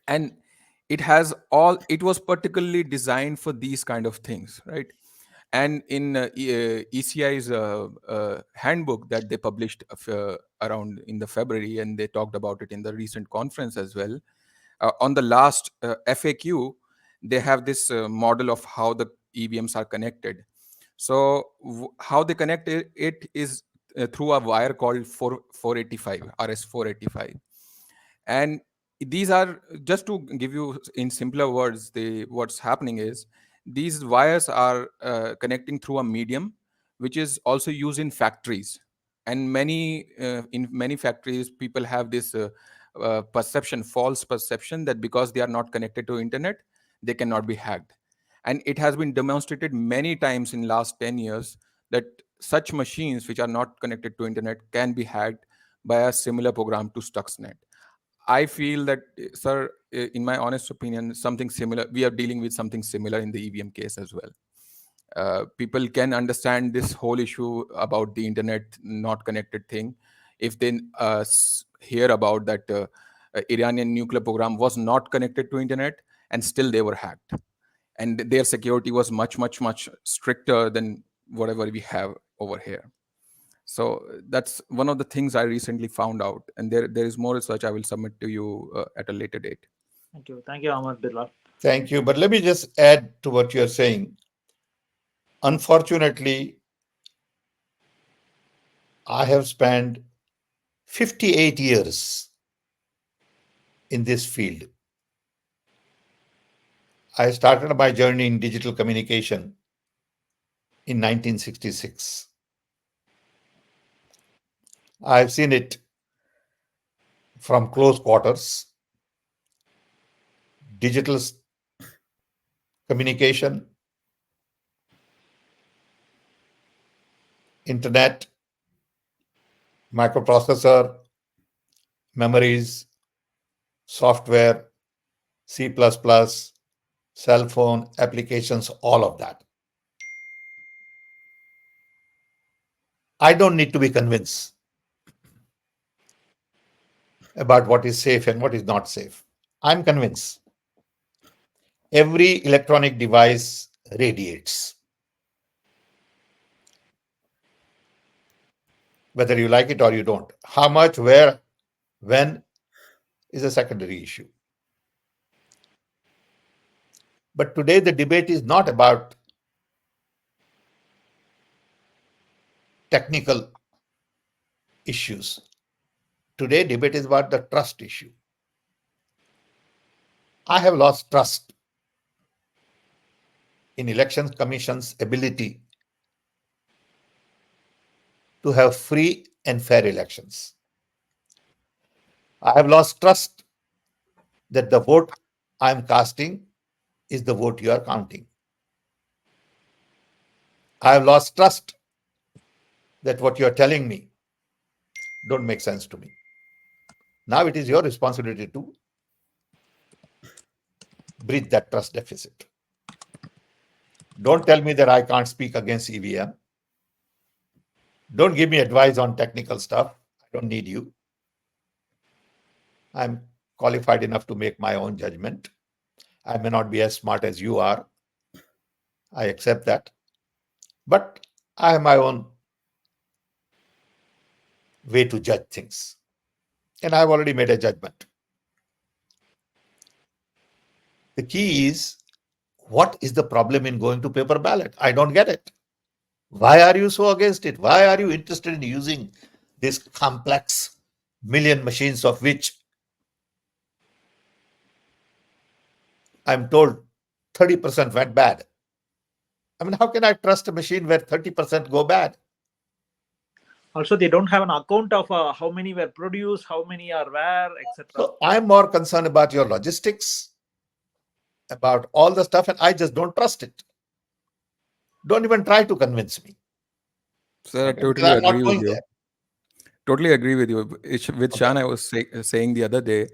And it was particularly designed for these kind of things, right? And in ECI's handbook that they published around in the February, and they talked about it in the recent conference as well. On the last FAQ, they have this model of how the EVMs are connected. So how they connect it is through a wire called 485, RS485. And these are, just to give you in simpler words, what's happening is these wires are connecting through a medium which is also used in factories. And in many factories, people have this false perception that because they are not connected to internet, they cannot be hacked. And it has been demonstrated many times in last 10 years that such machines which are not connected to internet can be hacked by a similar program to Stuxnet. I feel that, sir, in my honest opinion, something similar, we are dealing with something similar in the EVM case as well. People can understand this whole issue about the internet not connected thing if they hear about that Iranian nuclear program was not connected to internet and still they were hacked. And their security was much, much, much stricter than whatever we have over here. So that's one of the things I recently found out. And there is more research I will submit to you at a later date. Thank you. Thank you, Ahmed Bilal. Thank you. But let me just add to what you're saying. Unfortunately, I have spent 58 years in this field. I started my journey in digital communication in 1966. I've seen it from close quarters. Digital communication, internet, microprocessor, memories, software, C++, cell phone applications, all of that. I don't need to be convinced about what is safe and what is not safe. I'm convinced. Every electronic device radiates. Whether you like it or you don't. How much, where, when is a secondary issue. But today the debate is not about technical issues. Today debate is about the trust issue. I have lost trust in Election Commission's ability to have free and fair elections. I have lost trust that the vote I am casting is the vote you are counting. I have lost trust that what you are telling me don't make sense to me. Now it is your responsibility to bridge that trust deficit. Don't tell me that I can't speak against EVM. Don't give me advice on technical stuff. I don't need you. I'm qualified enough to make my own judgment. I may not be as smart as you are. I accept that. But I have my own way to judge things. And I've already made a judgment. The key is, what is the problem in going to paper ballot? I don't get it. Why are you so against it? Why are you interested in using this complex million machines, of which I'm told 30% went bad? I mean, how can I trust a machine where 30% go bad? Also, they don't have an account of how many were produced, how many are where, etc. So I'm more concerned about your logistics, about all the stuff, and I just don't trust it. Don't even try to convince me. Sir, I Okay, totally because I'm not agree with going you. there. Totally agree with you. With Shan, I was saying the other day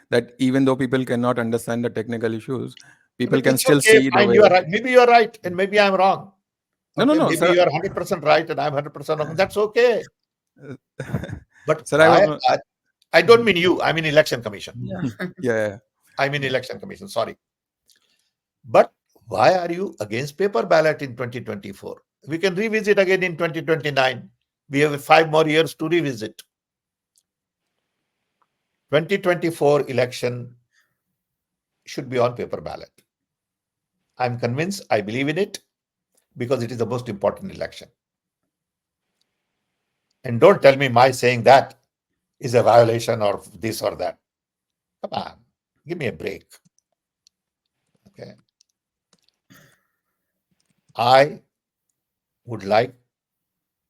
that even though people cannot understand the technical issues, people But can it's still okay, see the fine, way. you are right. Maybe you're right, and maybe I'm wrong. No, Okay, no, maybe sir. you are 100% right, and I'm 100% wrong. That's okay. But Sir, I don't mean you. I mean Election Commission. Yeah. I mean Election Commission. Sorry. But why are you against paper ballot in 2024? We can revisit again in 2029. We have 5 more years to revisit. 2024 election should be on paper ballot. I'm convinced, I believe in it, because it is the most important election. And don't tell me my saying that is a violation of this or that. Come on, give me a break. Okay. I would like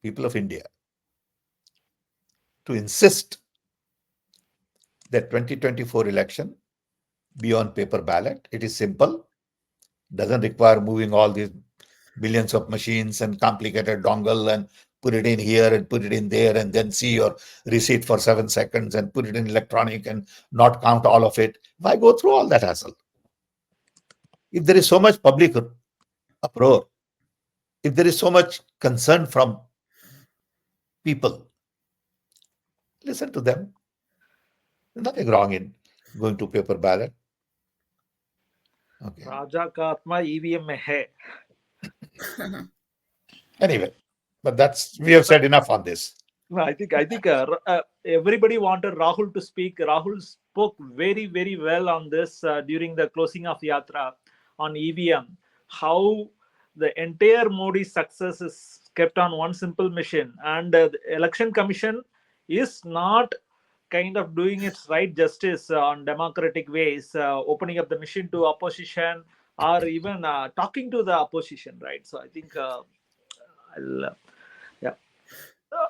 people of India to insist that 2024 election be on paper ballot. It is simple, doesn't require moving all these billions of machines and complicated dongle and put it in here and put it in there and then see your receipt for 7 seconds and put it in electronic and not count all of it. Why go through all that hassle? If there is so much public uproar, if there is so much concern from people, listen to them. There's nothing wrong in going to paper ballot. Okay. राजा का आत्मा EVM में है. Anyway, but we have said enough on this. No, I think everybody wanted Rahul to speak. Rahul spoke very, very well on this during the closing of Yatra on EVM. How the entire Modi success is kept on one simple mission, and the Election Commission is not kind of doing its right justice on democratic ways, opening up the mission to opposition or even talking to the opposition, right? So I think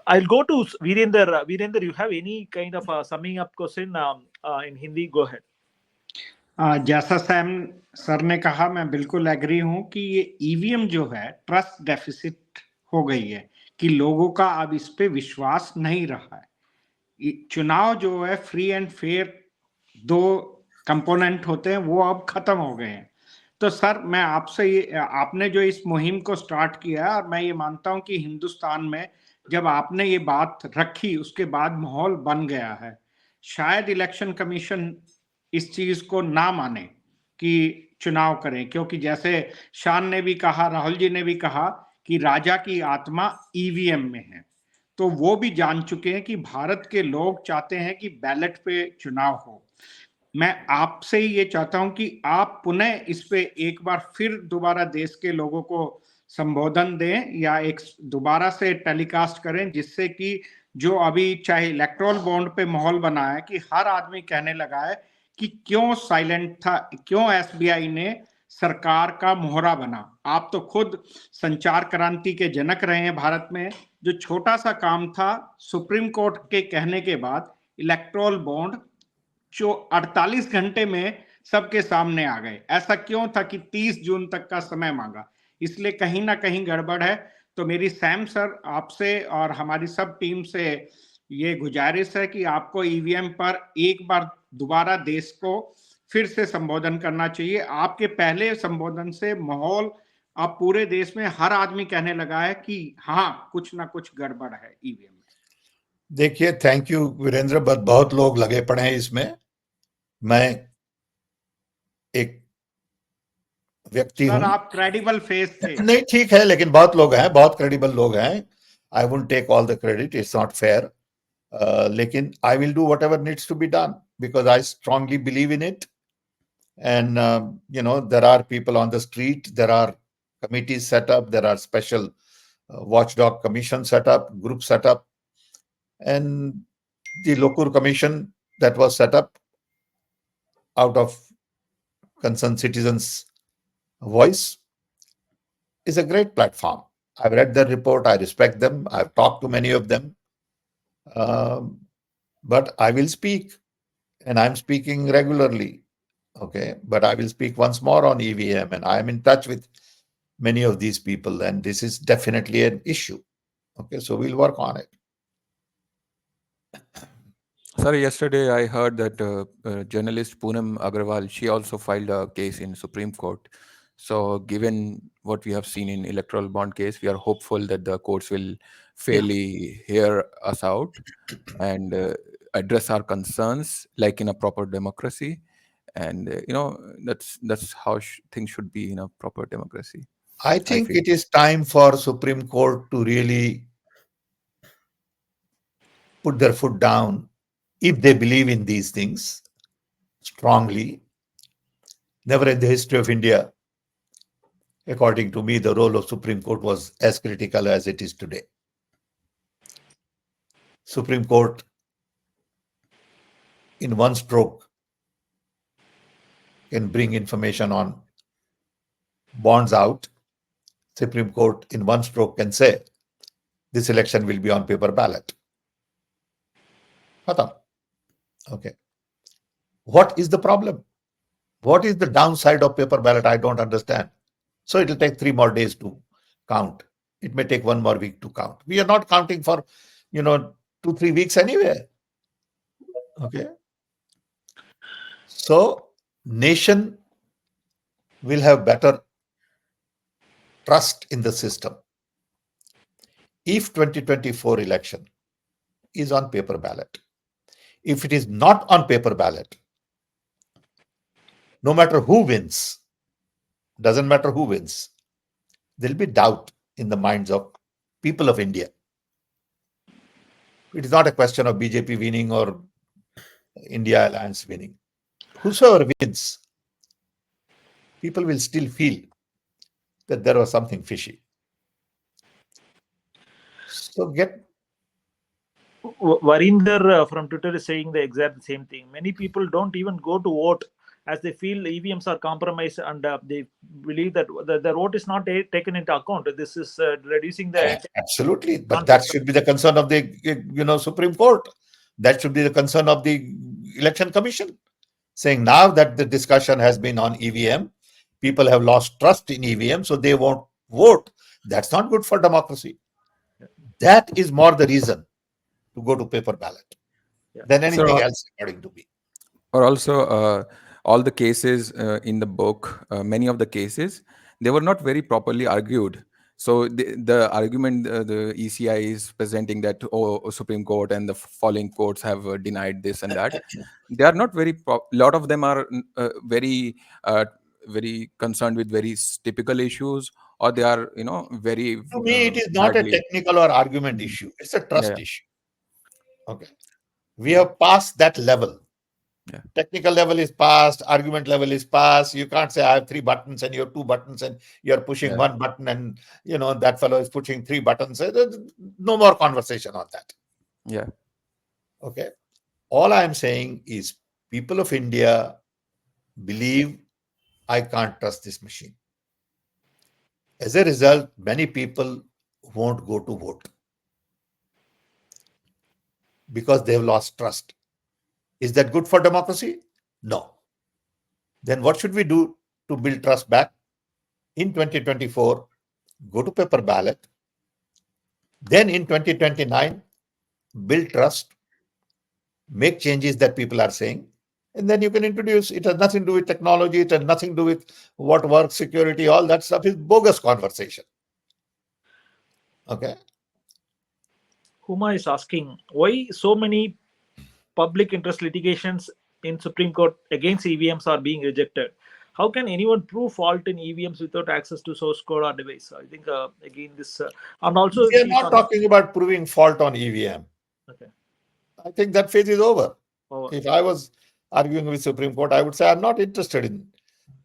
I'll go to Virender. Virender, you have any kind of summing up question in Hindi? Go ahead. जैसा Sam sir ने कहा, मैं बिल्कुल agree हूं कि ये EVM जो है ट्रस्ट डेफिसिट हो गई है, कि लोगों का अब इस पे विश्वास नहीं रहा है. चुनाव जो है फ्री एंड फेयर 2 कंपोनेंट होते हैं, वो अब खत्म हो गए हैं. तो सर, मैं आपसे आपने जो इस मुहिम को स्टार्ट किया है, और मैं ये मानता हूं कि हिंदुस्तान में जब आपने ये बात रखी उसके बाद माहौल बन गया है. शायद इलेक्शन कमीशन इस चीज को ना माने कि चुनाव करें, क्योंकि जैसे शान ने भी कहा, राहुल जी ने भी कहा कि राजा की आत्मा ईवीएम में है. तो वो भी जान चुके हैं कि भारत के लोग चाहते हैं कि बैलेट पे चुनाव हो. मैं आपसे ये चाहता हूं कि आप पुनः इस पे एक बार फिर दोबारा देश के लोगों को संबोधन दें या एक दोबारा से टेलीकास्ट करें, जिससे कि जो अभी चाहे इलेक्ट्रोल बॉन्ड पे माहौल बना है कि हर आदमी कहने लगा है कि क्यों साइलेंट था, क्यों एसबीआई ने सरकार का मोहरा बना. आप तो खुद संचार क्रांति के जनक रहे हैं भारत में, जो छोटा सा काम था, सुप्रीम कोर्ट के कहने के बाद इलेक्टोरल बॉन्ड जो 48 घंटे में सबके सामने आ गए। ऐसा क्यों था कि 30 जून तक का समय मांगा? इसलिए कहीं ना कहीं गड़बड़ है। तो मेरी सैम सर आपसे और हमारी सब टीम से ये गुजारिश है कि आपको ईवीएम पर एक बार दोबारा देश को फिर से संबोधन करना चाहिए। आपके पहले संबोधन से माहौल अब पूरे देश में हर आदमी कहने लगा है कि हाँ, कुछ ना कुछ गड़बड़ है ईवीएम में। देखिए, थैंक यू वीरेंद्र, बट बहुत लोग लगे पड़े हैं इसमें। मैं एक व्यक्ति सर हूं। आप क्रेडिबल फेस थे। नहीं, ठीक है, लेकिन बहुत लोग हैं, बहुत क्रेडिबल लोग हैं। I won't take all the credit, it's not fair. लेकिन I will do whatever needs to be done because I strongly believe in it. And there are people on the street, there are committees set up, there are special watchdog commission set up, group set up, and the local commission that was set up out of concerned citizens' voice is a great platform. I've read their report, I respect them, I've talked to many of them, but I will speak, and I'm speaking regularly. Okay, but I will speak once more on EVM, and I am in touch with many of these people, and this is definitely an issue. Okay, so we'll work on it. Sir, yesterday I heard that journalist Poonam Agarwal, she also filed a case in Supreme Court. So given what we have seen in electoral bond case, we are hopeful that the courts will fairly hear us out and address our concerns like in a proper democracy. And that's how things should be in a proper democracy. I think feel. it is time for Supreme Court to really put their foot down if they believe in these things strongly. Never in the history of India, according to me, the role of Supreme Court was as critical as it is today. Supreme Court, in one stroke, can bring information on bonds out. Supreme Court, in one stroke, can say this election will be on paper ballot. Okay. What is the problem? What is the downside of paper ballot? I don't understand. So it will take 3 more days to count. It may take 1 more week to count. We are not counting for, 2-3 weeks anyway. Okay. So nation will have better trust in the system if 2024 election is on paper ballot. If it is not on paper ballot, no matter who wins, doesn't matter who wins, there will be doubt in the minds of people of India. It is not a question of BJP winning or India Alliance winning. Whosoever wins, people will still feel that there was something fishy. So Varinder from Twitter is saying the exact same thing. Many people don't even go to vote as they feel EVMs are compromised, and they believe that the vote is not taken into account. This is reducing the absolutely, but that should be the concern of the Supreme Court. That should be the concern of the Election Commission, saying now that the discussion has been on EVM, people have lost trust in EVM, so they won't vote. That's not good for democracy. That is more the reason to go to paper ballot than anything else, according to me. Or also, all the cases in the book, many of the cases, they were not very properly argued. So the argument the ECI is presenting that Supreme Court and the following courts have denied this and that, they are not very. Lot of them are very concerned with very typical issues, or they are very. To me, it is not a technical or argument issue. It's a trust issue. Okay, we have passed that level. Yeah. Technical level is passed, argument level is passed. You can't say I have 3 buttons and you have 2 buttons and you're pushing 1 button and that fellow is pushing 3 buttons. No more conversation on that. Yeah. Okay. All I'm saying is people of India believe I can't trust this machine. As a result, many people won't go to vote. because they've lost trust. Is that good for democracy? No. Then what should we do to build trust back? In 2024, go to paper ballot. Then in 2029, build trust, make changes that people are saying, and then you can introduce. It has nothing to do with technology. It has nothing to do with what works, security, all that stuff is bogus conversation. Okay. Huma is asking, why so many public interest litigations in Supreme Court against EVMs are being rejected? How can anyone prove fault in EVMs without access to source code or device? I think again this and also We are not talking about proving fault on EVM. Okay. I think that phase is over. Over. If I was arguing with Supreme Court, I would say I'm not interested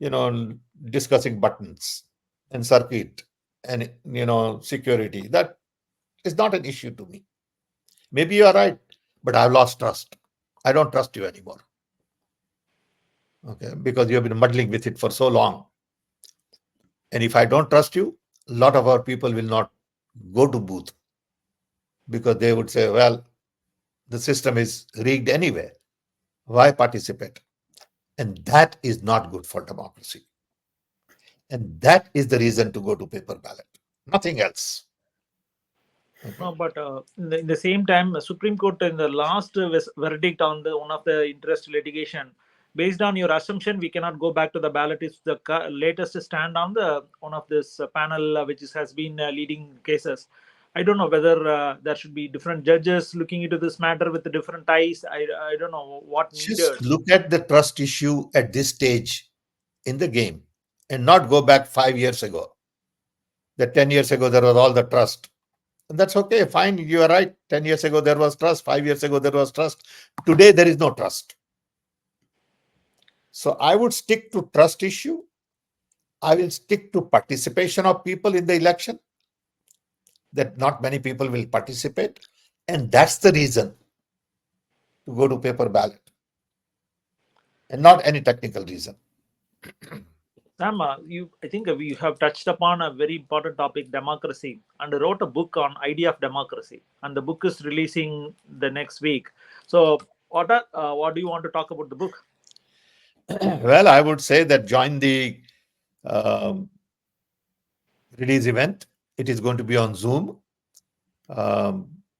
in, discussing buttons and circuit and, security. That is not an issue to me. Maybe you are right, but I've lost trust. I don't trust you anymore. Okay, because you have been muddling with it for so long. And if I don't trust you, a lot of our people will not go to booth because they would say, well, the system is rigged anyway. Why participate? And that is not good for democracy. And that is the reason to go to paper ballot. Nothing else. Okay. No, but in the same time, the Supreme Court in the last verdict on one of the interest litigation, based on your assumption, we cannot go back to the ballot. It's the latest stand on the one of this panel which has been leading cases. I don't know whether there should be different judges looking into this matter with the different eyes. I don't know what needed. Just look at the trust issue at this stage in the game and not go back 5 years ago. That 10 years ago, there was all the trust. And that's okay, fine, you are right. 10 years ago, there was trust. 5 years ago, there was trust. Today, there is no trust. So I would stick to trust issue. I will stick to participation of people in the election, that not many people will participate. And that's the reason to go to paper ballot and not any technical reason. Sam, I think you have touched upon a very important topic, democracy, and wrote a book on idea of democracy. And the book is releasing the next week. So what do you want to talk about the book? Well, I would say that join the release event. It is going to be on Zoom.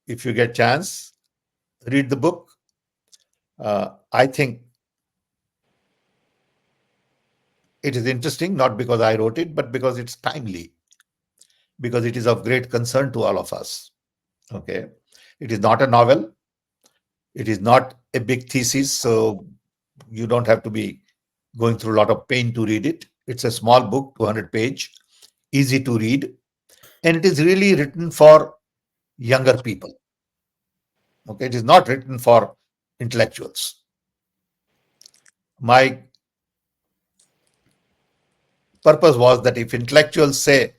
If you get chance, read the book. I think it is interesting, not because I wrote it, but because it's timely, because it is of great concern to all of us. Okay. It is not a novel. It is not a big thesis, so you don't have to be going through a lot of pain to read it. It's a small book, 200 page, easy to read, and it is really written for younger people. Okay, it is not written for intellectuals. My purpose was that if intellectuals say,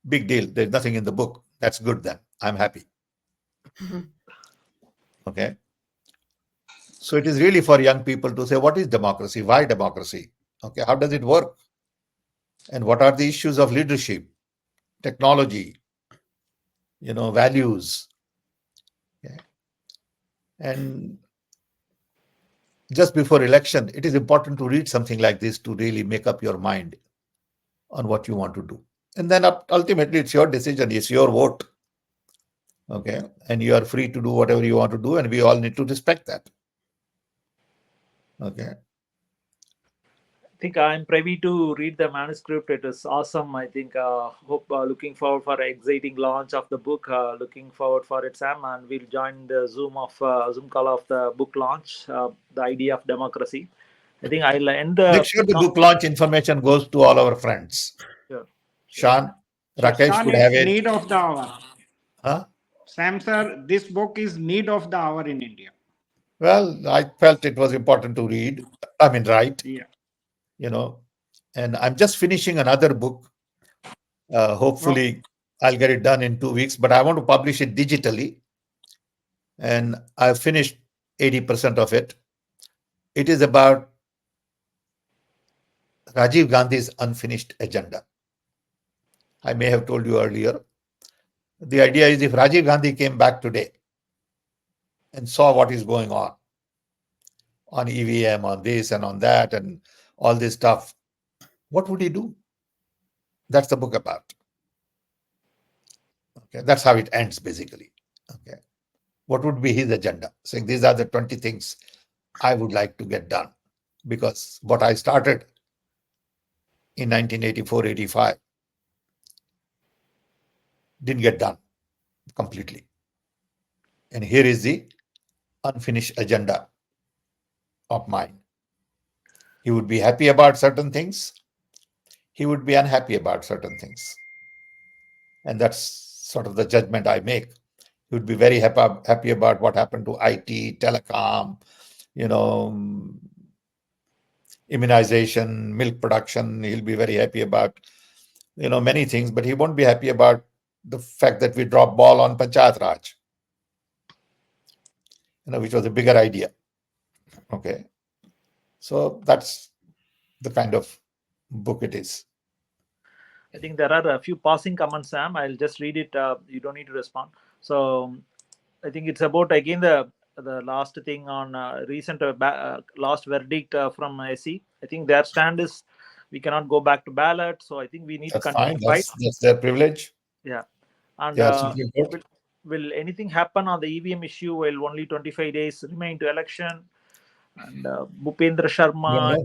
big deal, there's nothing in the book, that's good then, I'm happy. Okay. So it is really for young people to say, what is democracy? Why democracy? Okay, how does it work? And what are the issues of leadership, technology, values? Okay. And just before election, it is important to read something like this to really make up your mind on what you want to do. And then ultimately, it's your decision, it's your vote. Okay, and you are free to do whatever you want to do, and we all need to respect that. Okay. I think I'm privy to read the manuscript. It is awesome. I think hope looking forward for an exciting launch of the book. Looking forward for it, Sam, and we'll join the Zoom call of the book launch, the idea of democracy. I think I'll end the. Make sure the book launch information goes to all our friends. Sure. Sean, Rakesh Sean, could it's have it. need of the hour. Huh? Sam sir, this book is need of the hour in India. Well, I felt it was important to write. Yeah. And I'm just finishing another book. Hopefully, I'll get it done in 2 weeks, but I want to publish it digitally. And I've finished 80% of it. It is about Rajiv Gandhi's unfinished agenda. I may have told you earlier. The idea is if Rajiv Gandhi came back today and saw what is going on EVM, on this and on that, and all this stuff, what would he do? That's the book about. Okay, that's how it ends basically. Okay, what would be his agenda? Saying these are the 20 things I would like to get done, because what I started in 1984-85 didn't get done completely. And here is the unfinished agenda of mine. He would be happy about certain things. He would be unhappy about certain things. And that's sort of the judgment I make. He would be very happy about what happened to IT, telecom, immunization, milk production. He'll be very happy about, many things, but he won't be happy about the fact that we dropped ball on Panchayat Raj, which was a bigger idea. Okay. So that's the kind of book it is. I think there are a few passing comments, Sam. I'll just read it. You don't need to respond. So I think it's about, again, the last thing on recent last verdict from SE. I think their stand is we cannot go back to ballot. So I think we need to continue to fight. That's their privilege. Yeah. And Yeah, will anything happen on the EVM issue while only 25 days remain to election? And Bhupendra Sharma.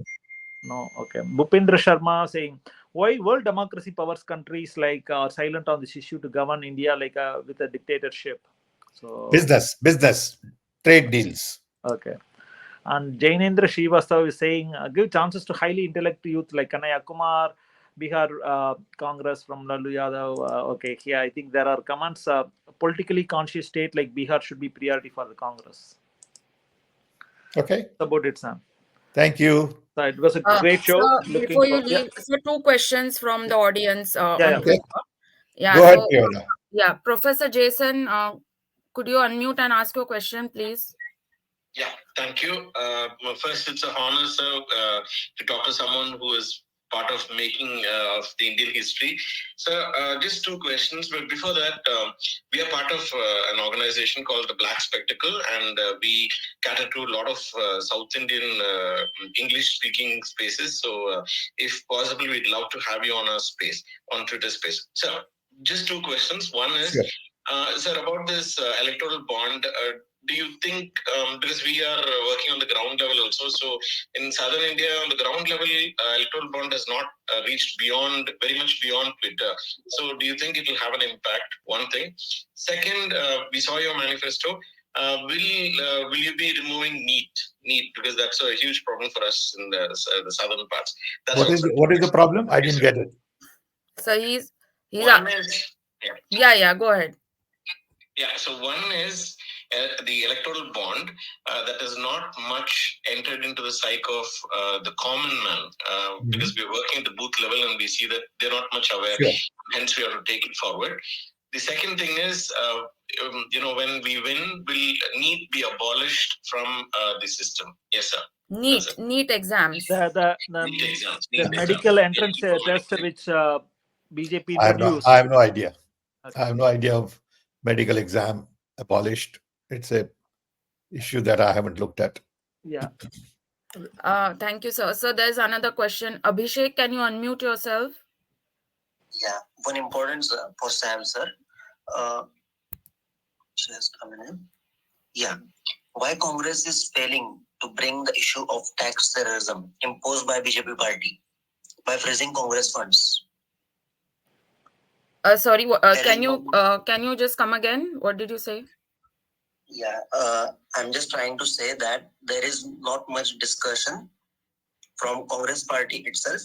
No, okay. Bhupendra Sharma saying, why world democracy powers countries like are silent on this issue to govern India like with a dictatorship? So business, trade deals. Okay. And Jainendra Srivastava is saying, give chances to highly intellectual youth like Kanhaiya Kumar, Bihar Congress from Lalu Yadav. Okay, here I think there are comments. Politically conscious state like Bihar should be priority for the Congress. Okay. That's about it, Sam. Thank you. So it was a great show. Before you leave, so 2 questions from the audience. Yeah. Yeah. Go ahead, Pitroda. Yeah, Professor Jason, could you unmute and ask your question, please? Yeah, thank you. First, it's an honor, sir, to talk to someone who is part of making of the Indian history. So just 2 questions, but before that, we are part of an organization called the Black Spectacle, and we cater to a lot of South Indian English-speaking spaces. So if possible, we'd love to have you on our space, on Twitter space. So just 2 questions. One is, sir, about this electoral bond, do you think, because we are working on the ground level also, so in southern India, on the ground level, electoral bond has not reached very much beyond Twitter. So do you think it will have an impact? One thing. Second, we saw your manifesto. Will you be removing NEET, because that's a huge problem for us in the southern parts. That's what is the problem? I didn't get it. So he's one is, yeah, go ahead. Yeah, so one is the electoral bond that is not much entered into the psyche of the common man, because we're working at the booth level and we see that they're not much aware. Sure. Hence, we have to take it forward. The second thing is, when we win, will NEET be abolished from the system? Yes, sir. NEET exams. The medical entrance test which BJP introduced. I have no idea. Okay. I have no idea of medical exam abolished. It's a issue that I haven't looked at. Yeah. Thank you, sir. So there's another question. Abhishek, can you unmute yourself? Yeah, one important for Sam, sir. Just a minute. Yeah. Why Congress is failing to bring the issue of tax terrorism imposed by BJP party by freezing Congress funds? Sorry, can you just come again? What did you say? Yeah, I'm just trying to say that there is not much discussion from Congress party itself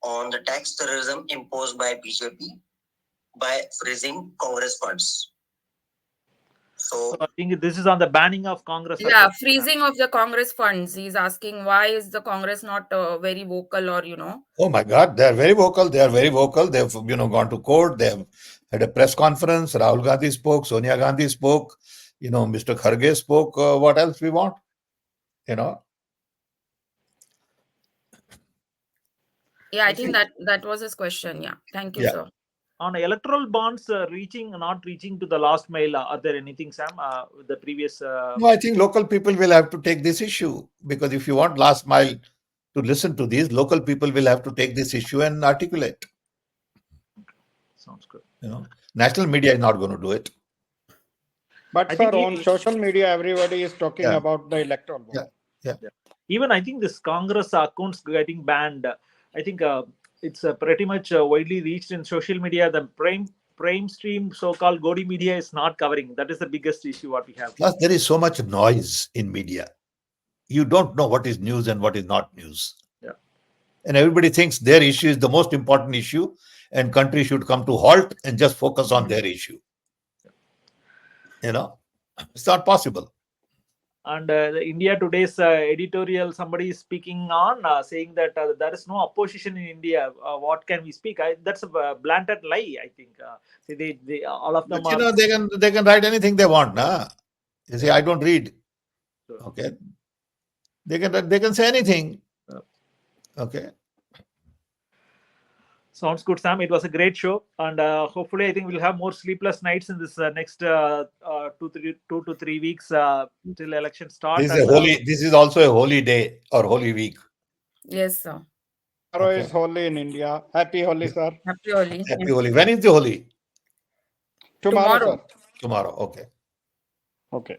on the tax terrorism imposed by BJP by freezing Congress funds. So I think this is on the banning of Congress. Yeah, freezing of the Congress funds. He's asking why is the Congress not very vocal, or Oh my God, they are very vocal. They are very vocal. They've gone to court. They have had a press conference. Rahul Gandhi spoke. Sonia Gandhi spoke. Mr. Kharge spoke. What else we want? Yeah, I think that was his question. Yeah, thank you, sir. On electoral bonds not reaching to the last mile, are there anything, Sam, with the previous? No, I think local people will have to take this issue, because if you want last mile to listen to these, local people will have to take this issue and articulate. Sounds good. National media is not going to do it. But I sir, think on social media, everybody is talking Yeah. about the electoral bond. Yeah. Even I think this Congress accounts getting banned. I think it's pretty much widely reached in social media. The prime stream, so-called Godi media, is not covering. That is the biggest issue what we have. Plus, there is so much noise in media. You don't know what is news and what is not news. Yeah. And everybody thinks their issue is the most important issue, and country should come to halt and just focus on their issue. It's not possible. And the India Today's editorial, somebody is speaking on saying that there is no opposition in India. What can we speak? That's a blatant lie, I think. They all of them But, are. they can write anything they want, nah? You see, I don't read. Okay. They can say anything. Okay. Sounds good, Sam. It was a great show, and hopefully, I think we'll have more sleepless nights in this next 2 to 3 weeks till election start. This is also a holy day or holy week. Yes, sir. Tomorrow is Holi in India. Happy Holi, sir. Happy Holi. Happy Holi. When is the Holi? Tomorrow, sir. Tomorrow. Okay. Okay.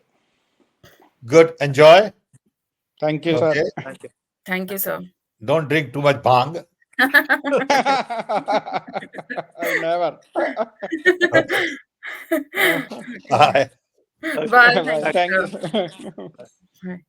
Good. Enjoy. Thank you, Okay. sir. Thank you. Thank you, sir. Don't drink too much bhang. I never. Bye. Okay. Bye. Bye. Thank Thank you. you. Bye.